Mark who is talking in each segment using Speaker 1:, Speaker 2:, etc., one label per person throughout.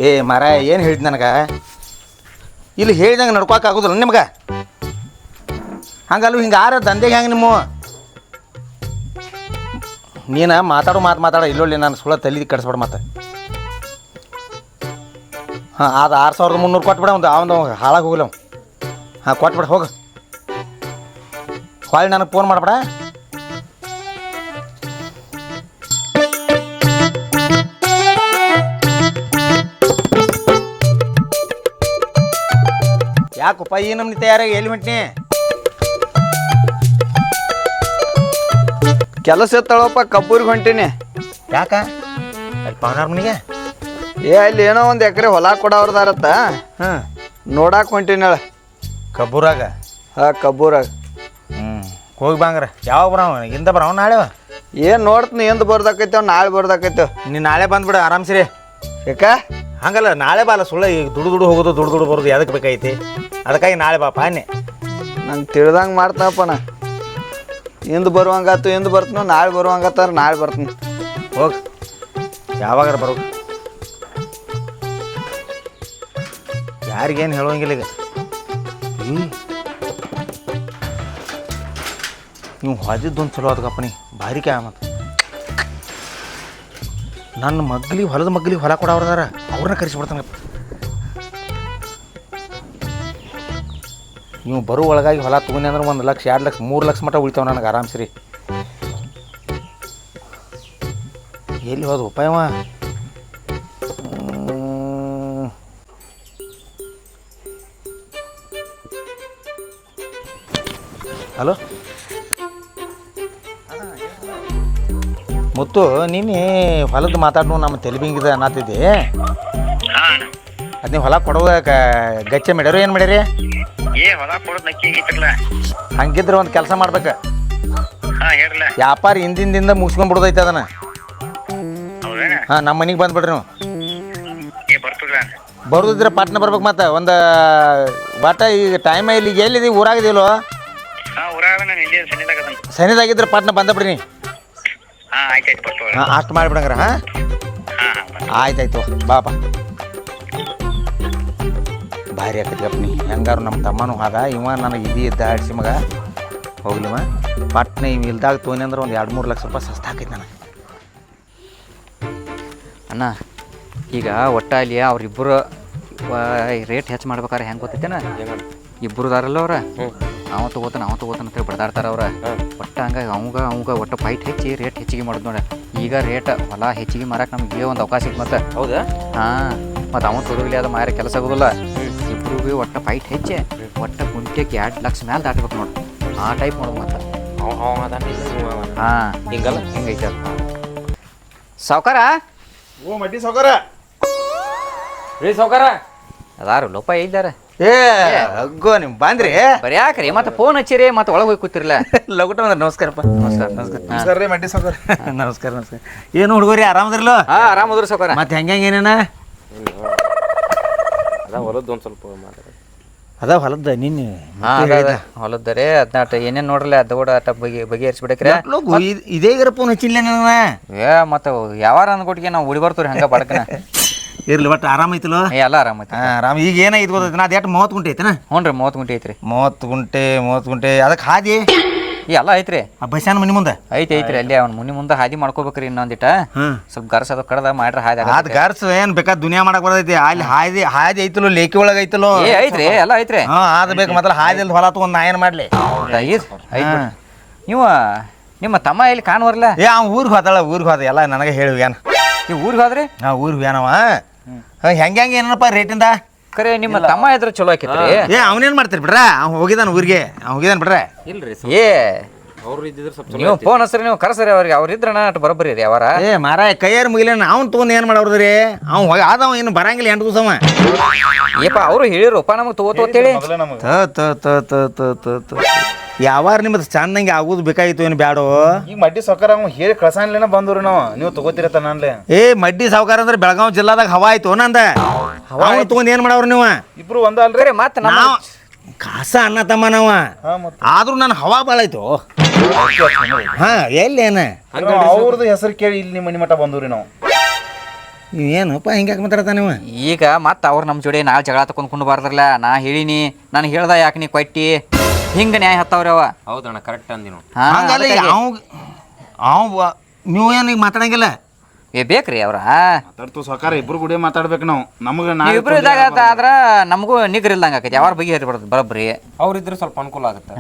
Speaker 1: ಏ ಮರ ಏನು ಹೇಳಿದ್ ನನಗೆ ಇಲ್ಲಿ ಹೇಳ್ದಂಗೆ ನಡ್ಕೊಳಕ್ಕೆ ಆಗೋದಿಲ್ಲ ನಿಮ್ಗೆ ಹಂಗಲ್ವ ಹಿಂಗೆ ಆರ ದಂಧೆಗೆ ಹೆಂಗೆ ನಿಮ್ಮ ನೀನು ಮಾತಾಡೋ ಇಲ್ಲೊಳ್ಳಿ ನಾನು ಸುಳ್ಳ ತಲೆ ಕಡಿಸ್ಬೇಡ ಮತ್ತೆ ಹಾಂ ಅದು 6300 ಕೊಟ್ಬಿಡ ಒಂದು ಹಾಳಾಗಿ ಹೋಗಲ್ಲ ಹಾಂ ಕೊಟ್ಬಿಡ ಹೋಗು ಹೊಳ್ಳಿ ನನಗೆ ಫೋನ್ ಮಾಡ್ಬೇಡ ಯಾಕಪ್ಪ ಈ ನಮ್ನಿ ತಯಾರಾಗಿ ಎಲ್ಲಿ ಹೊಂಟ್ನಿ
Speaker 2: ಕೆಲಸ ಎತ್ತಳಪ್ಪ ಕಬ್ಬೂರಿಗೆ ಹೊಂಟೀನಿ
Speaker 1: ಯಾಕ ಅಲ್ಲಿ ಪವನಾರ ಮನೆಗೆ
Speaker 2: ಅಲ್ಲಿ ಏನೋ ಒಂದು ಎಕರೆ ಹೊಲ ಕೊಡೋರ್ದಾರತ್ತ
Speaker 1: ಹಾಂ
Speaker 2: ನೋಡಕ್ಕೆ ಹೊಂಟೀನಿ ಹೇಳ
Speaker 1: ಕಬ್ಬೂರಾಗ
Speaker 2: ಹಾಂ ಕಬ್ಬೂರಾಗ
Speaker 1: ಹೋಗಿ ಬಾಂಗ್ರ ಯಾವಾಗ ಬರವ ಇಂದ ಬರವ ನಾಳೆ
Speaker 2: ಏನು ನೋಡ್ತೀನಿ ಎಂದು ಬರ್ದಾಕೈತೇವ್ ನಾಳೆ ಬರ್ದಾಕೈತೇವ್
Speaker 1: ನೀನು ನಾಳೆ ಬಂದ್ಬಿಡು ಆರಾಮ್ಸಿರಿ
Speaker 2: ಯಾಕ
Speaker 1: ಹಂಗಲ್ಲ ನಾಳೆ ಬಾಲ ಸುಳ್ಳ ಈಗ ದುಡ್ಡು ಹೋಗೋದು ದುಡ್ಡು ಬರೋದು ಎದಕ್ಕೆ ಬೇಕೈತಿ ಅದಕ್ಕಾಗಿ ನಾಳೆ ಬಾ ಪಾನೆ
Speaker 2: ನಂಗೆ ತಿಳ್ದಂಗೆ ಮಾಡ್ತಾನಪ್ಪ ನಾ ಎಂದು ಬರುವಂಗಾತು ಎಂದು ಬರ್ತೀನೋ ನಾಳೆ ಬರುವಂಗತ್ತಾರ ನಾಳೆ ಬರ್ತೀನಿ
Speaker 1: ಹೋಗಿ ಯಾವಾಗಾರ ಬರೋ ಯಾರಿಗೇನು ಹೇಳೋಂಗಿಲ್ಲ ಈಗ ನೀವು ಹೊದಿದ್ದೊಂದು ಚಲೋ ಅದಕ್ಕಪ್ಪ ನೀ ಭಾರಿ ಕ್ಯಾ ಮತ್ತು ನನ್ನ ಹೊಲದ ಮಗ್ಲಿಗೆ ಹೊಲ ಕೊಡೋರ್ದಾರ ಅವ್ರನ್ನ ಕರೆಸಿಬಿಡ್ತಾನಪ್ಪ ನೀವು ಬರೋ ಒಳಗಾಗಿ ಹೊಲ ತೊಗೊಂಡು ಅಂದ್ರೆ 1 ಲಕ್ಷ 2 ಲಕ್ಷ 3 ಲಕ್ಷ ಮಟ್ಟ ಉಳಿತಾವ ನನಗೆ ಆರಾಮ್ಸರಿ ಎಲ್ಲಿ ಹೋದ ಉಪಾಯವ ಹಲೋ ಮುತ್ತು ನೀನೇ ಹೊಲದ ಮಾತಾಡ್ನು ನಮ್ಮ ತೆಲಿಬಿಂಗಿದ ಅನ್ನತ್ತಿದ್ದೆ ಅದು ನೀವು ಹೊಲ ಕೊಡುವ ಗಚ್ಚೆ ಮಾಡ್ಯಾರ ಏನು ಮಾಡ್ಯಾರಿ
Speaker 3: ಹೊಲ ಕೊಡೋದು ನಕ್ಕಿ ಆಗೈತ್ರಲ್ಲ
Speaker 1: ಹಂಗಿದ್ರೆ ಒಂದು ಕೆಲಸ ಮಾಡ್ಬೇಕು
Speaker 3: ಹೇಳ್ರಲ್ಲ
Speaker 1: ವ್ಯಾಪಾರ ಹಿಂದಿಂದ ಮುಗಿಸ್ಕೊಂಡ್ಬಿಡೋದೈತೆ ಅದನ್ನ
Speaker 3: ಹೌದೇನ
Speaker 1: ಹಾಂ ನಮ್ಮ ಮನೆಗೆ ಬಂದ್ಬಿಡ್ರಿ ನೀವು
Speaker 3: ಬರ್ತಿಲ್ಲ
Speaker 1: ಬರೋದಿದ್ರೆ ಪಟ್ನ ಬರ್ಬೇಕು ಮತ್ತೆ ಒಂದು ಬಟ್ ಈಗ ಟೈಮ್ ಇಲ್ಲಿ ಎಲ್ಲಿದೆ ಊರಾಗಿದೆಯಲ್ಲೋ
Speaker 3: ಊರಾಗ ನಾನು ಇಲ್ಲಿ ಸನ್ನಿಧಾಗದನ್
Speaker 1: ಸನಿದಾಗಿದ್ರೆ ಪಟ್ನ ಬಂದಬಿಡ್ರಿ
Speaker 3: ಆಯ್ತಾಯ್ತು ಬರ್ತೀವಿ
Speaker 1: ಹಾಂ ಅಷ್ಟು ಮಾಡಿಬಿಡಂಗ್ರ ಹಾಂ ಆಯ್ತಾಯ್ತು ಬಾಪ ಭಾರಿ ಆಕೈತಿಗಪ್ಪ ನೀ ಹೆಂಗಾರು ನಮ್ಮ ತಮ್ಮನೂ ಆದ ಇವ ನನಗೆ ಇದ್ದ ಆಡಿಸಿ ಮಗ ಹೋಗ್ಲಿವ ಪಟ್ನ ಇವ್ ಇಲ್ದಾಗ ತೊಗೊಂಡು ಅಂದ್ರೆ ಒಂದು 2-3 ಲಕ್ಷ ರೂಪಾಯಿ ಸಸ್ತ ಆಕೈತಿ ನನಗೆ
Speaker 4: ಅಣ್ಣ ಈಗ ಒಟ್ಟ ಅಲ್ಲಿ ಅವ್ರಿಬ್ಬರು ರೇಟ್ ಹೆಚ್ಚು ಮಾಡ್ಬೇಕಾರೆ ಹೆಂಗೆ ಗೊತ್ತೈತೇನ ಇಬ್ಬರು ಅದಾರಲ್ಲ ಅವ್ರ ಅವ ತಗೋತಾನ ಅಂತೇಳಿ ಬಡ್ದಾಡ್ತಾರ ಅವ್ರ ಒಟ್ಟ ಹಂಗಾಗಿ ಅವಂಗ ಒಟ್ಟು ಫೈಟ್ ಹೆಚ್ಚಿ ರೇಟ್ ಹೆಚ್ಚಿಗೆ ಮಾಡೋದು ನೋಡಿ ಈಗ ರೇಟ್ ಹೊಲ ಹೆಚ್ಚಿಗೆ ಮಾರಕ್ಕೆ ನಮ್ಗೆ ಒಂದು ಅವಕಾಶ ಐತೆ ಮತ್ತೆ
Speaker 1: ಹೌದಾ
Speaker 4: ಹಾಂ ಮತ್ತು ಅವನು ತೊಡಗಲಿ ಅದು ಮಾರ ಕೆಲಸ ಆಗೋದಿಲ್ಲ ಇಬ್ಬರಿಗೂ ಒಟ್ಟು ಫೈಟ್ ಹೆಚ್ಚಿ ಒಟ್ಟು ಗುಂಟೆಗೆ 2 ಲಕ್ಷ ಮೇಲೆ ದಾಟ್ಬೇಕು ನೋಡಿ ಆ ಟೈಪ್ ಮಾಡೋದು ಮತ್ತೆ ಹಾಂ ಹಿಂಗಲ್ಲ ಹಿಂಗೈತೆ ಅದು ಸಾವ್ಕಾರ
Speaker 1: ಓ ಮಡ್ಡಿ ಸಾವ್ಕಾರ
Speaker 4: ರೀ ಸಾವ್ಕಾರ ಅದಾರು ಲೋಪ ಇದ್ದಾರೆ
Speaker 1: ಏ ಅಗ್ಗೋ ನೀವು ಬಂದ್ರಿ
Speaker 4: ಬರೀ ಯಾಕ್ರಿ ಮತ್ತೆ ಫೋನ್ ಹಚ್ಚಿರಿ ಮತ್ತೆ ಒಳಗೆ ಹೋಗಿ ಕೂತಿರ್ಲ
Speaker 1: ಲಗುಟ ಬಂದ್ರೆ ನಮಸ್ಕಾರಪ್ಪ
Speaker 4: ನಮಸ್ಕಾರ
Speaker 1: ರೀ ಮಡ್ಡಿ ಸಾವ್ಕಾರ ನಮಸ್ಕಾರ ಏನು ಹುಡುಗರಿ ಆರಾಮದ್ರಲ್ಲೋ
Speaker 4: ಹಾಂ ಆರಾಮದ್ರಿ ಸಾವ್ಕಾರ
Speaker 1: ಮತ್ತೆ ಹೆಂಗೇನೇನ
Speaker 5: ಹೊಲದ್ದು ಒಂದು ಸ್ವಲ್ಪ ಮಾತಾಡ
Speaker 1: ಅದ ಹೊಲದ ನಿನ್ನೆ
Speaker 4: ಹಾಂ ಹೊಲದ್ದರೆ ಅದನ್ನ ಏನೇನು ನೋಡ್ರಲ್ಲ ಅದು ಕೂಡ ಅಟ ಬಗೆಹರಿಸ್ಬಿಡಕ್ರೆ
Speaker 1: ಇದೇ ಇರ ಫೋನ್ ಹಚ್ಚಿಲ್ಲ ನನ್ನ
Speaker 4: ಏ ಮತ್ತೆ ಯಾವಾರ ಅಂದ್ಕೊಟ್ಟಿಗೆ ನಾವು ಉಳಿ ಬರ್ತೀವಿ ಹಂಗೆ ಬಡಕನ
Speaker 1: ಇರ್ಲಿ ಬಟ್ ಆರಾಮೈತಲೋ
Speaker 4: ಎಲ್ಲ ಆರಾಮೈತಿ
Speaker 1: ಆರಾಮ್ ಈಗ ಏನಾಯ್ತು ಗೊತ್ತೈತಿ ನಾ ಅದು 30 ಗುಂಟೆ ಐತೆನ
Speaker 4: ಹ್ಞೂ ರೀ 30 ಗುಂಟೆ ಐತ್ರಿ
Speaker 1: 30 ಗುಂಟೆ ಅದಕ್ಕೆ ಹಾದಿ
Speaker 4: ಎಲ್ಲ ಐತ್ರಿ
Speaker 1: ಆ ಬಸ್ಸಾನ ಮನೆ ಮುಂದೆ
Speaker 4: ಐತ್ರಿ ಅಲ್ಲಿ ಅವ್ನ ಮುನಿ ಮುಂದೆ ಹಾದಿ ಮಾಡ್ಕೋಬೇಕ್ರಿ ಇನ್ನೊಂದಿಟ ಸ್ವಲ್ಪ ಗರ್ಸ್ ಅದು ಕಡ್ದ ಮಾಡ್ರ ಹಾದಿ
Speaker 1: ಅದು ಗರ್ಸ್ ಏನ್ ಬೇಕಾದ ದುನಿಯಾ ಮಾಡಕ್ ಬರ್ತೈತಿ ಅಲ್ಲಿ ಹಾದಿ ಐತಲೋ ಲೇಕಿ ಒಳಗೆ ಐತಲೋ
Speaker 4: ಏ ಐತ್ರಿ ಎಲ್ಲ ಐತ್ರಿ
Speaker 1: ಹಾ ಅದ್ ಬೇಕು ಮೊದಲು ಹಾದಿ ಹೊಲ ತಗೊಂಡ್ ನಾ ಏನ್ ಮಾಡ್ಲಿ
Speaker 4: ನೀವು ನಿಮ್ಮ ತಮ್ಮ ಇಲ್ಲಿ ಕಾಣುವರ್ಲ
Speaker 1: ಏ ಅವ್ ಊರಿಗೆ ಹೋದ ಎಲ್ಲ ನನಗೆ ಹೇಳಿ ಏನ
Speaker 4: ನೀವು ಊರಿಗೆ ಹೋದ್ರಿ
Speaker 1: ಊರಿಗೆ ಏನವ ಹೆಂಗೆ ಏನಪ್ಪ ರೇಟಿಂದ
Speaker 4: ಕರೆ ನಿಮ್ಮ ತಮ್ಮ ಇದ್ರೆ ಚಲೋ ಆಕೈತ್ರಿ
Speaker 1: ಏ ಅವನೇನ್ ಮಾಡ್ತೀರಿ ಬಿಡ್ರ ಅವ್ನು ಹೋಗಿದಾನ ಊರಿಗೆ ಹೋಗಿದಾನ ಬಿಡ್ರ
Speaker 5: ಇಲ್ರಿ
Speaker 4: ಏ
Speaker 5: ಅವ್ರು ಇದ್ದಿದ್ರೆ ಸ್ವಲ್ಪ
Speaker 4: ನೀವು ಫೋನ್ ಹಸ್ರಿ ನೀವು ಕರ್ಸರಿ ಅವ್ರಿಗೆ ಅವ್ರು ಇದ್ರಣ ಅಟ್ ಬರೋಬ್ಬರಿ ರೀ ಅವರ
Speaker 1: ಏ ಮಾರ ಕೈಯಾರ ಮುಗಿಲೇನ ಅವ್ನು ತೊಗೊಂಡು ಏನು ಮಾಡೋದ್ರಿ ಅವ್ನು ಆದವ ಏನು ಬರಂಗಿಲ್ಲ 8 ದಿವಸವ
Speaker 4: ಏಪ ಅವರು ಹೇಳಿರಪ್ಪ ನಮಗೆ ತಗೋತೇಳಿ
Speaker 1: ಯಾವಾರ ನಿಮ್ಮದು ಚಂದಂಗೆ ಆಗೋದು ಬೇಕಾಗಿತ್ತು ಏನು ಬ್ಯಾಡೋ
Speaker 5: ಈಗ ಮಡ್ಡಿ ಸೊಕ್ಕರ ಅವ್ನು ಹೇಳಿ ಕಳ್ಸನ್ಲೇನ ಬಂದ್ರಿ ನಾವು ನೀವು ತಗೋತಿರತ್ತ ನಾನ್ಲೆ
Speaker 1: ಏ ಮಡ್ಡಿ ಸಾವುಕಾರ ಅಂದ್ರೆ ಬೆಳಗಾವಿ ಜಿಲ್ಲಾದಾಗ ಹವಾ ಆಯ್ತು ನಂದ ಅವ್ನು ತೊಗೊಂಡು ಏನು ಮಾಡವ್ರು ನೀವು
Speaker 5: ಇಬ್ರು ಒಂದ ಅಲ್ರಿ
Speaker 4: ಮತ್ತೆ
Speaker 1: ನಾವು ಕಾಸ ಅನ್ನ ತಮ್ಮ ನಾವ ಆದ್ರೂ ನನ್ನ ಹವಾ ಭಾಳ ಆಯ್ತು ಹಾ ಎಲ್ಲೇನ
Speaker 5: ಅವ್ರದ್ದು ಹೆಸರು ಕೇಳಿ ಇಲ್ಲಿ ನಿಮ್ಮ ಮನೆ ಮಠ ಬಂದ್ರಿ ನಾವು
Speaker 1: ಏನಪ್ಪ ಹಿಂಗ್ಯಾಕೆ ಮಾತಾಡ್ತಾನೆ ನೀವು?
Speaker 4: ಈಗ ಮತ್ತೆ ಅವ್ರು ನಮ್ಮ ಜೋಡಿ ನಾಳೆ ಜಗಳ ತಗೊಂಡ್ಕೊಂಡು ಬಾರ್ದ್ರಲ್ಲ ನಾ ಹೇಳಿನಿ ನಾನು ಹೇಳ್ದ ಯಾಕೆ ನೀ ಕೊಟ್ಟಿ ಹಿಂಗೆ ನ್ಯಾಯ ಹತ್ತವ್ರಿ ಅವ.
Speaker 6: ಹೌದಣ್ಣ ಕರೆಕ್ಟ್ ಅಂದಿ ನಾವು.
Speaker 1: ಹಂಗಲ್ಲ ನೀವು ಏನು ಈಗ ಮಾತಾಡಂಗಿಲ್ಲ.
Speaker 4: ಬೇಕ್ರಿ ಅವ್ರ
Speaker 5: ಮಾತಾಡ್ತು ಸಾಕಾರ ಇಬ್ರು ಕೂಡ ಮಾತಾಡ್ಬೇಕು ನಾವು. ನಮಗೆ
Speaker 4: ಇಬ್ರು ಇದ್ದಾಗ ಆದ್ರ ನಮಗೂ ನಿಗ್ರ ಇಲ್ದಂಗೆ ಆಕೈತಿ ಯಾವಾಗ ಬಗ್ಗೆ ಹೇರಿಬಾರ್ದು ಬರೋಬ್ರಿ.
Speaker 6: ಅವ್ರಿದ್ರೆ ಸ್ವಲ್ಪ ಅನುಕೂಲ ಆಗುತ್ತೆ.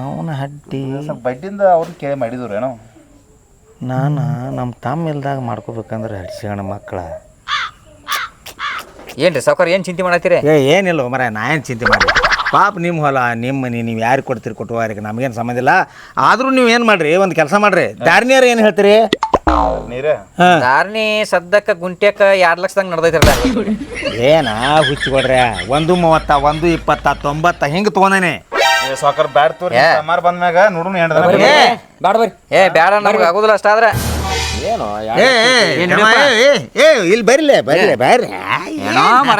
Speaker 1: ಅವನ ಹಡ್ಡಿ
Speaker 5: ಬಡ್ಡಿಂದ ಅವ್ರು ಕೇಳಿ ಮಾಡಿದ್ರು ಏನೋ.
Speaker 1: ನಾನು ನಮ್ಮ ತಮ್ಮ ಇಲ್ದಾಗ ಮಾಡ್ಕೋಬೇಕಂದ್ರೆ ಹಡ್ಸಿಗಣ ಮಕ್ಕಳ.
Speaker 4: ಏನ್ರಿ ಸಾವ್ಕಾರ ಏನು ಚಿಂತೆ ಮಾಡತ್ತೀರಿ?
Speaker 1: ಏನಿಲ್ಲ ಮರ ನಾ ಏನು ಚಿಂತೆ ಮಾಡಿ ಪಾಪ ನಿಮ್ಮ ಹೊಲ ನಿಮ್ಮ ಮನೆ ನೀವು ಯಾರಿಗೆ ಕೊಡ್ತೀರಿ ಕೊಟ್ಟುವಾರಿಗೆ ನಮಗೇನು ಸಂಬಂಧ ಇಲ್ಲ. ಆದರೂ ನೀವು ಏನು ಮಾಡ್ರಿ ಒಂದು ಕೆಲಸ ಮಾಡ್ರಿ ದಾರಿನಿಯರು ಏನು ಹೇಳ್ತೀರಿ?
Speaker 5: ನೀರೇ
Speaker 4: ದಾರ್ನಿ ಸದ್ದಕ್ಕೆ ಗುಂಟ್ಯಾಕ 2 ಲಕ್ಷದಂಗೆ ನಡೆದೈತ್ರಲ್ಲ.
Speaker 1: ಏನ ಹುಚ್ಚಿಕೊಡ್ರಿ 1.30 1.20 90 ಹಿಂಗೆ ತೊಗೊಂಡೇನೆ.
Speaker 5: ಸಾಕಾರ ಬ್ಯಾಡ್ ತೋರಿ ಸಮಾರ್ ಬಂದ್ಮ್ಯಾಗ ನೋಡೋಣ ಹೆಂಡ್ದ
Speaker 6: ಬ್ಯಾಡ ಬರ್ರಿ.
Speaker 4: ಬೇಡ ನಮ್ಗೆ ಆಗೋದಿಲ್ಲ ಅಷ್ಟಾದ್ರೆ.
Speaker 1: ಇಲ್ಲಿ ಬರಿಲೆ ಬರ್ರಿ
Speaker 4: ಏನೋ ಮರ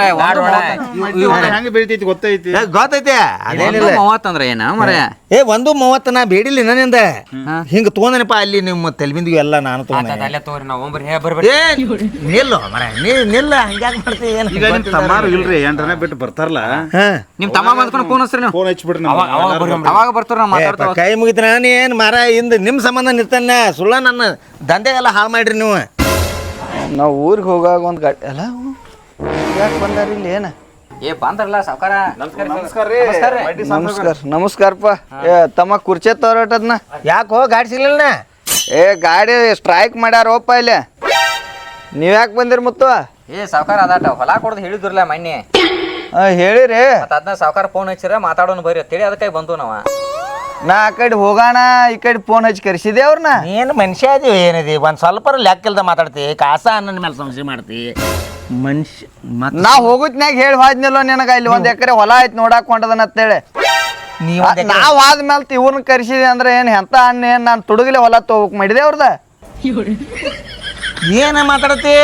Speaker 5: ಹೆಂಗೆ ಬೆಳಿತೈತಿ ಗೊತ್ತೈತಿ.
Speaker 1: ಗೊತ್ತೈತೆ ಅದೇನಿಲ್ಲ
Speaker 4: 30 ಅಂದ್ರೆ ಏನ ಮರ
Speaker 1: 1.30 ನಾ ಬೇಡಿಲ್ಲ ನನ್ನಿಂದ ಹಿಂಗೆ ತೊಗೊಂಡೇನಪ್ಪ ಅಲ್ಲಿ ನಿಮ್ಮ ತೆಲ್ಬಿಂದಿಗೆ ಎಲ್ಲ ನಾನು ತೊಗೊಂಡೆ.
Speaker 6: ಅಲ್ಲೇ ತೋರಿ ನಾವು ಬರ್ರಿ ಬರ್ರಿ.
Speaker 1: ನಿಲ್ಲು ಮರ ನಿಲ್ಲ ಹಂಗ್ಯಾಕೆ ಮಾಡ್ತೀವಿ ಏನು?
Speaker 5: ಈಗ ನಿಮ್ಮ ತಮ್ಮಾರು ಇಲ್ರಿ ಎಂಟನೇ ಬಿಟ್ಟು ಬರ್ತಾರಲ್ಲ.
Speaker 4: ನಿಮ್ಮ ತಮ್ಮ ಬಂದ್ಕೊಂಡು ಫೋನ್ ಹಚ್ರಿ ನೀವು.
Speaker 5: ಫೋನ್ ಹಚ್ಬಿಡ್ರಿ
Speaker 4: ಅವಾಗ ಬರ್ತಾರ ನಾವು ಮಾತಾಡ್ತಾವ.
Speaker 1: ಕೈ ಮುಗಿತ ನಾನು ಏನು ಮರ ಇಂದ ನಿಮ್ಮ ಸಂಬಂಧ ನಿರ್ತಾನೆ ಸುಳ್ಳ ನನ್ನ ದಂಧೆಗೆಲ್ಲ ಹಾಳು ಮಾಡ್ರಿ ನೀವು.
Speaker 2: ನಾವು ಊರಿಗೆ ಹೋಗಾಗ ಒಂದು ಗಾಡಿ ಅಲ್ಲ ಯಾಕೆ ಬಂದಾರ ಇಲ್ಲಿ ಏನು?
Speaker 4: ಬಂದ್ರಲ್ಲ ಸಾವ್ಕಾರ.
Speaker 5: ನಮಸ್ಕಾರ ರೀ.
Speaker 2: ನಮಸ್ಕಾರ ನಮಸ್ಕಾರಪ್ಪ. ತಮ್ಮ ಕುರ್ಚಿ ತೋರಟದ್ನ
Speaker 1: ಯಾಕೋ ಗಾಡಿ ಸಿಗ್ಲಿಲ್ಲ?
Speaker 2: ಗಾಡಿ ಸ್ಟ್ರೈಕ್ ಮಾಡ್ಯಾರೋಪ್ಪ ಇಲ್ಲಿ. ನೀವು ಯಾಕೆ ಬಂದಿರಿ ಮುತ್ತು?
Speaker 4: ಸಾವ್ಕಾರ ಅದಾಟ ಹೊಲ ಕೊಡೋದು ಹೇಳಿದ್ರಲ್ಲ ಮೊನ್ನೆ.
Speaker 2: ಹೇಳಿರಿ
Speaker 4: ಅದನ್ನ ಸಾವ್ಕಾರ ಫೋನ್ ಹಚ್ಚಿರ ಮಾತಾಡೋಣ ಬರ್ರಿ ಅಂತೇಳಿ ಅದಕ್ಕೆ ಬಂದು ನಾವ.
Speaker 2: ನಾ ಆ ಕಡೆ ಹೋಗೋಣ ಈ ಕಡೆ ಫೋನ್ ಹಚ್ಚಿ ಕರ್ಸಿದೆ ಅವ್ರನ್ನ.
Speaker 1: ಏನು ಮನುಷ್ಯ ಅದೀವಿ ಏನಿದೆ ಒಂದು ಸ್ವಲ್ಪ ಲೆಕ್ಕ ಇಲ್ದ ಮಾತಾಡ್ತಿ ಕಾಸ ಅನ್ನನ ಮೇಲೆ ಸಂಶಯ ಮಾಡ್ತಿ ಮನುಷ್ಯ.
Speaker 2: ನಾ ಹೋಗುತ್ನ್ಯಾಗ ಹೇಳಿ ಹೋದ್ನಲ್ಲೋ ನಿನಗ ಇಲ್ಲಿ 1 ಎಕರೆ ಹೊಲ ಐತಿ ನೋಡಾಕ್ ಹೊಂಟದನ ಅಂತೇಳಿ. ನಾವ್ ಆದ್ಮೇಲೆ ಇವ್ರನ್ನ ಕರ್ಸಿದೆ ಅಂದ್ರೆ ಏನ್ ಎಂತ ಅಣ್ಣ ಏನ್ ನಾನು ತುಡುಗಲೆ ಹೊಲ ತಗೋಕ್ ಮಾಡಿದೆ ಅವ್ರದ.
Speaker 1: ಏನ ಮಾತಾಡತಿ?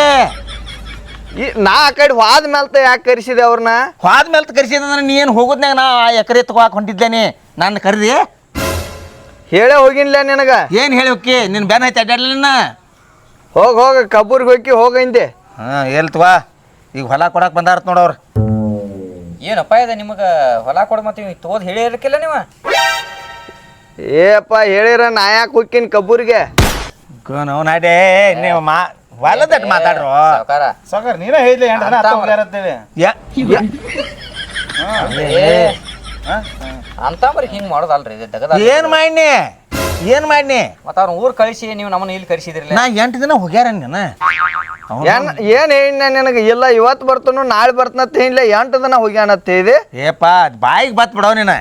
Speaker 2: ನಾ ಆ ಕಡೆ ಹೋದ್ಮೇಲೆ ಯಾಕೆ ಕರ್ಸಿದೆ ಅವ್ರನ್ನ?
Speaker 1: ಹೋದ್ಮೇಲೆ ಕರ್ಸಿದ್ರೆ ನೀ ಏನು ಹೋಗೋದ್ನಾಗ ನಾ ಎಕರೆ ತಗೋಕ್ ಹೊಂಟಿದ್ದೇನೆ ನಾನು ಕರೆದಿ
Speaker 2: ಹೇಳೇ ಹೋಗಿನ್ಲ ನಿನಗ.
Speaker 1: ಏನು ಹೇಳಿ ಹೋಗಿ ನಿನ್ನ ಬೆನ್ನ ಐತೆ ಅಡ್ಡಾಡ್ಲಿನ
Speaker 2: ಹೋಗ ಕಬ್ಬೂರ್ಗೆ ಹೋಗಿ ಹೋಗಂದೆ.
Speaker 1: ಹಾಂ ಎಲ್ತವಾ ಈಗ ಹೊಲ ಕೊಡಕ್ಕೆ ಬಂದಾರತ್ ನೋಡವ್ರು.
Speaker 4: ಏನಪ್ಪ ಇದೆ ನಿಮಗೆ ಹೊಲ ಕೊಡ ಮತ್ತೆ ತಗೋದು ಹೇಳಿರಕ್ಕಿಲ್ಲ ನೀವು?
Speaker 2: ಏಪ್ಪ ಹೇಳಿರ ನಾ ಯಾಕೆ ಹೋಗ್ತೀನಿ ಕಬ್ಬೂರಿಗೆ?
Speaker 1: ನಾವು ನಾಡೇ ನೀವು ಹೊಲದಟ್ಟು ಮಾತಾಡ್ರು
Speaker 4: ಸಾವ್ಕಾರ.
Speaker 5: ಸಾಕಾರ ನೀನೇ ಹೇಳಿದ್ಲಿ ಎಂಟನೇ ಅಂತೇಳಿ.
Speaker 4: ಅಂತ ಬರೀ ಹಿಂಗೆ ಮಾಡೋದಲ್ರಿ ಇದು ದಗದ.
Speaker 1: ಏನು ಮಾಡಿನಿ
Speaker 4: ಮತ್ತೆ ಅವ್ರ ಊರು ಕಳಿಸಿ ನೀವು ನಮ್ಮನ್ನ ಇಲ್ಲಿ ಕಳಿಸಿದ್ರಲ್ಲ.
Speaker 1: ನಾ 8 ದಿನ ಹೋಗ್ಯಾರ ನೀನು
Speaker 2: ಏನ್ ಹೇಳಿನ ನಿನಗೆ? ಇಲ್ಲ ಇವತ್ತು ಬರ್ತನು ನಾಳೆ ಬರ್ತನಂತ ಹೇಳಿಲ್ಲ 8 ದಿನ ಹೋಗ್ಯಾನತ್ತ ಇದೆ.
Speaker 1: ಏಪ್ಪ ಬಾಯಿಗೆ ಬತ್ ಬಿಡವ್ ನೀನು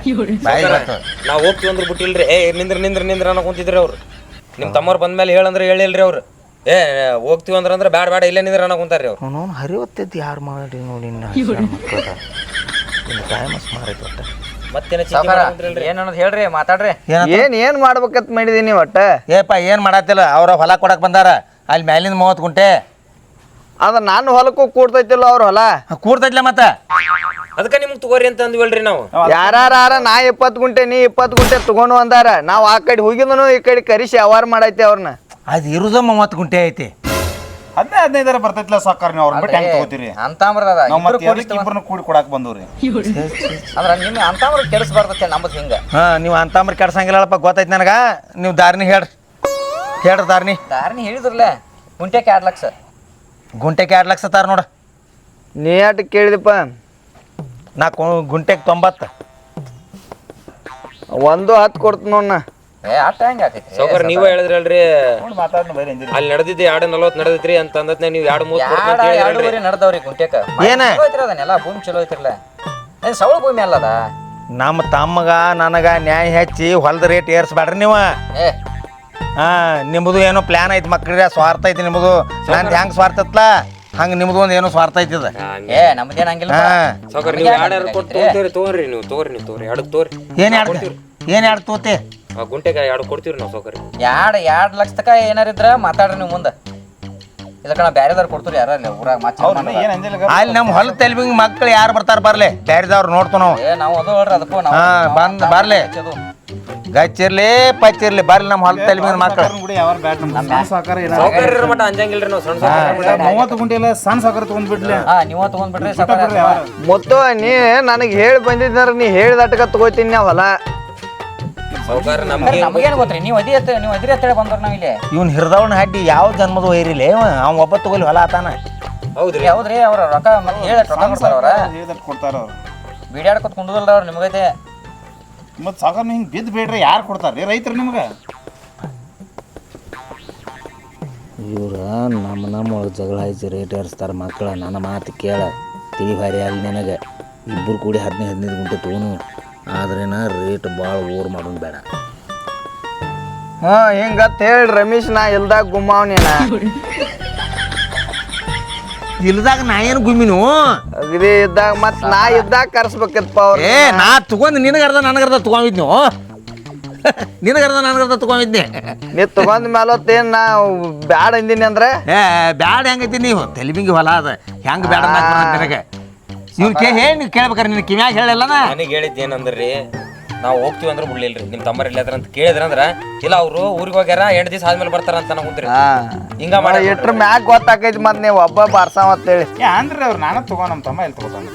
Speaker 1: ಬಾಯಿಗೆ ಬತ್ತು.
Speaker 6: ನಾವು ಹೋಗ್ತೀವಿ ಅಂದ್ರೆ ಬಿಟ್ಟಿಲ್ರಿ. ನಿಂದ್ರ ಅನ್ನೋ ಕುಂತಿದ್ರಿ ಅವ್ರು. ನಿಮ್ಮ ತಮ್ಮವ್ರು ಬಂದ್ಮೇಲೆ ಹೇಳಂದ್ರೆ ಹೇಳಿಲ್ರಿ ಅವ್ರು. ಹೋಗ್ತೀವಿ ಅಂದ್ರೆ ಬ್ಯಾಡ ಇಲ್ಲೇ ನಿಂದ್ರ ಅನ್ನೋ ಕುಂತಾರ್ರಿ ಅವ್ರು.
Speaker 1: ಅವನು ಹರಿವತ್ತೈತಿ ಯಾರು ಮಾಡಿ ನೋಡಿ
Speaker 6: ಮತ್ತೇನ
Speaker 4: ಏನು ಅನ್ನೋದು ಹೇಳ್ರಿ ಮಾತಾಡ್ರಿ.
Speaker 2: ಏನ್ ಮಾಡ್ಬೇಕಂತ ಮಾಡಿದೀನಿ ಒಟ್ಟ?
Speaker 1: ಏಪ್ಪ ಏನು ಮಾಡತ್ತಿಲ್ಲ ಅವ್ರ ಹೊಲ ಕೊಡಕ್ ಬಂದಾರ ಅಲ್ಲಿ ಮ್ಯಾಲಿಂದ 30 ಗುಂಟೆ
Speaker 2: ಅದ ನಾನು ಹೊಲಕ್ಕೂ ಕೂಡ್ತೈತಿಲ್ಲ ಅವ್ರ ಹೊಲ
Speaker 1: ಕೂಡ್ತೈತ್ಲ ಮತ್ತ
Speaker 6: ಅದಕ್ಕೆ ನಿಮ್ಗೆ ತಗೋರಿ ಅಂತ ಅಂದ್ವಲ್ರಿ ನಾವು.
Speaker 2: ಯಾರ ನಾ 20 ಗುಂಟೆ ನೀ 20 ಗುಂಟೆ ತಗೊಂಡು ಅಂದಾರ. ನಾವ್ ಆ ಕಡೆ ಹೋಗಿದನು ಈ ಕಡೆ ಕರಿಸಿ ವ್ಯವಹಾರ ಮಾಡೈತಿ ಅವ್ರನ್ನ.
Speaker 1: ಅದು ಇರುದ 30 ಗುಂಟೆ ಐತಿ.
Speaker 5: 15 ಬರ್ತೈತಿಲ್ಲ ಸಾಕಾರ ನೀವು ಅವ್ರನ್ನ ಬಿಟ್ಟು ಹೆಂಗೆ ತಗೋತೀರಿ?
Speaker 4: ಅಂತಂಬ್ರದ
Speaker 5: ನಾವು ಮತ್ತೆ ಇಬ್ಬರನ್ನ ಕೂಡಿ ಕೊಡಕ್ಕೆ ಬಂದವ್ರಿ.
Speaker 4: ಅಂದ್ರೆ ನಿಮ್ಮ ಅಂತಂಬ್ರ ಕೆಡಿಸ್ಬಾರ್ದತ್ತೆ ನಮ್ಮದು ಹಿಂಗೆ.
Speaker 1: ಹಾಂ ನೀವು ಅಂತಂಬ್ರ ಕೆಡ್ಸಂಗಿಲ್ಲಪ್ಪ ಗೊತ್ತೈತಿ ನನಗೆ. ನೀವು ದಾರಿನಿ ಹೇಳ್ರಿ ದಾರಿನಿ
Speaker 4: ಹೇಳಿದ್ರಲ್ಲ ಗುಂಟೆಗೆ 2 ಲಕ್ಷ.
Speaker 1: ಗುಂಟೆಗೆ 2 ಲಕ್ಷ ತಾರ ನೋಡ.
Speaker 2: ನೀ ಆಟ ಕೇಳಿದಪ್ಪ?
Speaker 1: ನಾ ಗುಂಟೆಗೆ 90.
Speaker 2: 110 ಕೊಡ್ತ ನೋಡ್ನ.
Speaker 4: ಅಷ್ಟ ಹೆಂಗೆ ಆಕೈತಿ
Speaker 6: ಸಾವ್ಕಾರ ನೀವೇ ಹೇಳಿದ್ರಲ್ರಿ
Speaker 5: ಮಾತಾಡ್ನ ಬೈರಿ ಅಂದಿರಿ.
Speaker 6: ಅಲ್ಲಿ ನಡೆದಿದ್ದು 2.40 ನಡೆದೈತ್ರಿ ಅಂತ ಅಂದತ್ನಾಗ ನೀವು 2.30
Speaker 4: ಎರಡೂವರೆ ನಡೆದವ್ರಿ ಗುಂಟೆಕ.
Speaker 1: ಏನ
Speaker 4: ಅದನ್ನೆಲ್ಲ ಭೂಮಿ ಚಲೋ ಐತಿರಲ್ಲ. ಏನ್ ಸವಳ ಭೂಮಿ ಅಲ್ಲದ?
Speaker 1: ನಮ್ಮ ತಮ್ಮಗ ನನಗ ನ್ಯಾಯ ಹೆಚ್ಚಿ ಹೊಲದ ರೇಟ್ ಏರ್ಸ್ಬೇಡ್ರಿ ನೀವು. ನಿಮ್ಮದು ಏನೋ ಪ್ಲಾನ್ ಐತಿ ಮಕ್ಳಿಗೆ ಸ್ವಾರ್ಥ ಐತಿ ನಿಮ್ಮದು. ನಂದು ಹೆಂಗೆ ಸ್ವಾರ್ಥ ಐತ್ಲ ಹಂಗೆ ನಿಮ್ಮದು ಒಂದು ಏನೋ ಸ್ವಾರ್ಥ ಐತಿದ.
Speaker 4: ನಮ್ದೇನು ಹಂಗಿಲ್ಲ.
Speaker 6: ಸಾವ್ಕಾರ ನೀವು 2 ಕೊಟ್ಟು ತಗೋರಿ ನೀವು ತಗೋರಿ 2 ತಗೋರಿ.
Speaker 1: ಏನು 2 ತೋತೆ
Speaker 6: ಗುಂಟೆಗೆ 2 ಕೊಡ್ತೀವಿ ನಾವು ಸಾವ್ಕಾರ.
Speaker 4: 2 ಲಕ್ಷ ತಕ ಏನಾರಿದ್ರ ಮಾತಾಡ್ರಿ ನೀವು ಮುಂದೆ. ಇದಕ್ಕೆ ನಾ ಬ್ಯಾರೆದವ್ರು ಕೊಡ್ತೀರಿ ಯಾರ ಊರಾಗ ಮತ್ತೆ
Speaker 5: ಏನ್ ಅಂದಿಲ್ಲ
Speaker 1: ಅಲ್ಲಿ ನಮ್ಮ ಹೊಲ ತೆಲ್ಬಿಂಗ್ ಮಕ್ಳು ಯಾರು ಬರ್ತಾರ ಬರ್ಲಿ ಬ್ಯಾರಿದವ್ರು ನೋಡ್ತು ನಾವು
Speaker 4: ನಾವು ಅದು ಹೇಳ್ರಿ ಅದಕ್ಕೂ ನಾವು
Speaker 1: ಬಂದ್ ಬರ್ಲಿ ಗಚ್ಚಿರ್ಲಿ ಪಚ್ಚಿರ್ಲಿ ಬರ್ಲಿ ನಮ್ಮ ಹೊಲ ತೆಲ್ಬಿಂಗ್ ಮಕ್ಳು
Speaker 5: ಗುಡಿ ಯಾವ ಬ್ಯಾಟ್ ನಮ್ಮ ಸಾಕಾರ
Speaker 6: ಸೌಕರ್ಯ ಇರೋ ಮಟ್ಟ ಅಂಜಂಗಿಲ್ರಿ ನಾವು ಸಣ್ಣ ಸಾವ್ಕಾರ
Speaker 5: 30 ಗುಂಟೆ ಇಲ್ಲ ಸಣ್ಣ ಸಾಕಾರ ತಗೊಂಡ್ಬಿಡ್ಲಿ
Speaker 4: ನೀವ ತಗೊಂಡ್ಬಿಟ್ರಿ ಸಾಕಾರ
Speaker 2: ಮೊತ್ತ ನೀ ನನಗೆ ಹೇಳಿ ಬಂದಿದ್ದಾರ ನೀ ಹೇಳಿದಟ್ಕ ತಗೋತೀನಿ ನಾ ಹೊಲ
Speaker 6: ಸೌಕರ್ಯ ನಮ್ಗೆ
Speaker 4: ನಮಗೇನು ಗೊತ್ತ್ರಿ ನೀವು ಅದಿರಿ ಅಂತೇಳಿ ಬಂದ್ರ ನಾವ್ ಇಲ್ಲಿ
Speaker 1: ಇವ್ನ ಹಿರಿದವನ ಹಡ್ಡಿ ಯಾವ ಜನ್ಮದ ವೈರಿಲಿ ಅವ ಒಬ್ಬ ತಗೊಲಿ ಹೊಲ ಆತಾನ
Speaker 6: ಹೌದ್ರಿ
Speaker 4: ಹೌದ್ರಿ ಅವ್ರ ರೊಕ್ಕ ಮತ್ತೆ ಹೇಳಿ ರೊಕ್ಕ ಕೊಡ್ತಾರ ಅವ್ರ
Speaker 5: ಹೇಳಿದಟ್ ಕೊಡ್ತಾರ ಅವ್ರು
Speaker 4: ಬೀಡ್ಯಾಡ್ಕೊತ್ ಕುಂಡುದಲ್ರ ಅವ್ರು ನಿಮಗೈತೆ
Speaker 5: ಮತ್ತೆ ಸಾಕಾರ ಹಿಂಗೆ ಬಿದ್ದು ಬೇಡ್ರಿ ಯಾರು ಕೊಡ್ತಾರ್ರಿ ರೈತರು ನಿಮ್ಗೆ
Speaker 1: ಇವ್ರ ನಮ್ಮ ಒಳಗೆ ಜಗಳ ಹಚ್ಚಿ ರೇಟ್ ಏರಿಸ್ತಾರೆ ಮಕ್ಕಳ ನನ್ನ ಮಾತು ಕೇಳ ತಿಳಿ ಭಾರಿ ಅಲ್ಲಿ ನಿನಗೆ ಇಬ್ಬರು ಕೂಡಿ 15 ಗುಂಟೆ ತೊಗೊನು ಆದ್ರೇನ ರೇಟ್ ಭಾಳ ಓವರ್ ಮಾಡೋದು ಬೇಡ
Speaker 2: ಹಿಂಗತ್ ಹೇಳಿ ರಮೇಶ್ ನಾ ಇಲ್ದಾಗ ಗುಮ್ಮಾವ್ನೇನ
Speaker 1: ಇಲ್ದಾಗ ನಾ ಏನು ಗುಮ್ಮಿನು
Speaker 2: ಅಗದಿ ಇದ್ದಾಗ ಮತ್ ನಾ ಇದ್ದಾಗ ಕರ್ಸ್ಬೇಕಿತ್ತಪ್ಪ ಅವ್ರ
Speaker 1: ಏ ನಾ ತಗೊಂಡು ನಿನಗರ್ಧ ನನಗರ್ಧ ತಗೊಂಡಿದ್ನು ನಿನಗರ್ಧ ನನಗರ್ಧ ತಗೊಂಡಿದ್ದೆ
Speaker 2: ನೀ ತಗೊಂಡ್ ಮೇಲತ್ತೇನ್ ನಾ ಬ್ಯಾಡ ಅಂದಿನಿ ಅಂದ್ರೆ
Speaker 1: ಏ ಬ್ಯಾಡ ಹೆಂಗೈತಿ ನೀವು ತೆಲಿಬಿಂಗಿ ಹೊಲ ಅದ ಹೆಂಗೆ ಬ್ಯಾಡ ನಿನಗೆ ಇವ್ನ ಹೇಳಿ ನೀವು ಕೇಳ್ಬೇಕಾರೆ ನಿನ್ನ ಕಿವ್ಯಾಗ ಹೇಳಿಲ್ಲನ
Speaker 6: ನನಗೆ ಹೇಳಿದ್ದು ಏನಂದ್ರಿ ನಾವು ಹೋಗ್ತೀವಿ ಅಂದ್ರೆ ಬಿಡ್ಲಿಲ್ರಿ ನಿಮ್ಮ ತಮ್ಮರ್ ಇಲ್ಲದ್ರ ಅಂತ ಕೇಳಿದ್ರಂದ್ರ ಇಲ್ಲ ಅವ್ರು ಊರಿಗೆ ಹೋಗ್ಯಾರ 2 ದಿವಸ ಆದ್ಮೇಲೆ ಬರ್ತಾರ ಅಂತ ನಾವು ಕುಂತ್ರಿ ಹಿಂಗ ಮಾಡಿ
Speaker 2: ಇಟ್ರ ಮ್ಯಾಗ ಗೊತ್ತಾಕೈತಿ ಮತ್ ನೀವು ಒಬ್ಬ ಬಾರ್ಸಾವ ಅಂತೇಳಿ
Speaker 5: ಅಂದ್ರೆ ಅವ್ರು ನಾನು ತಗೋ ನಮ್ಮ ತಮ್ಮ ಎಲ್ಲಿ ತಗೋತಾನ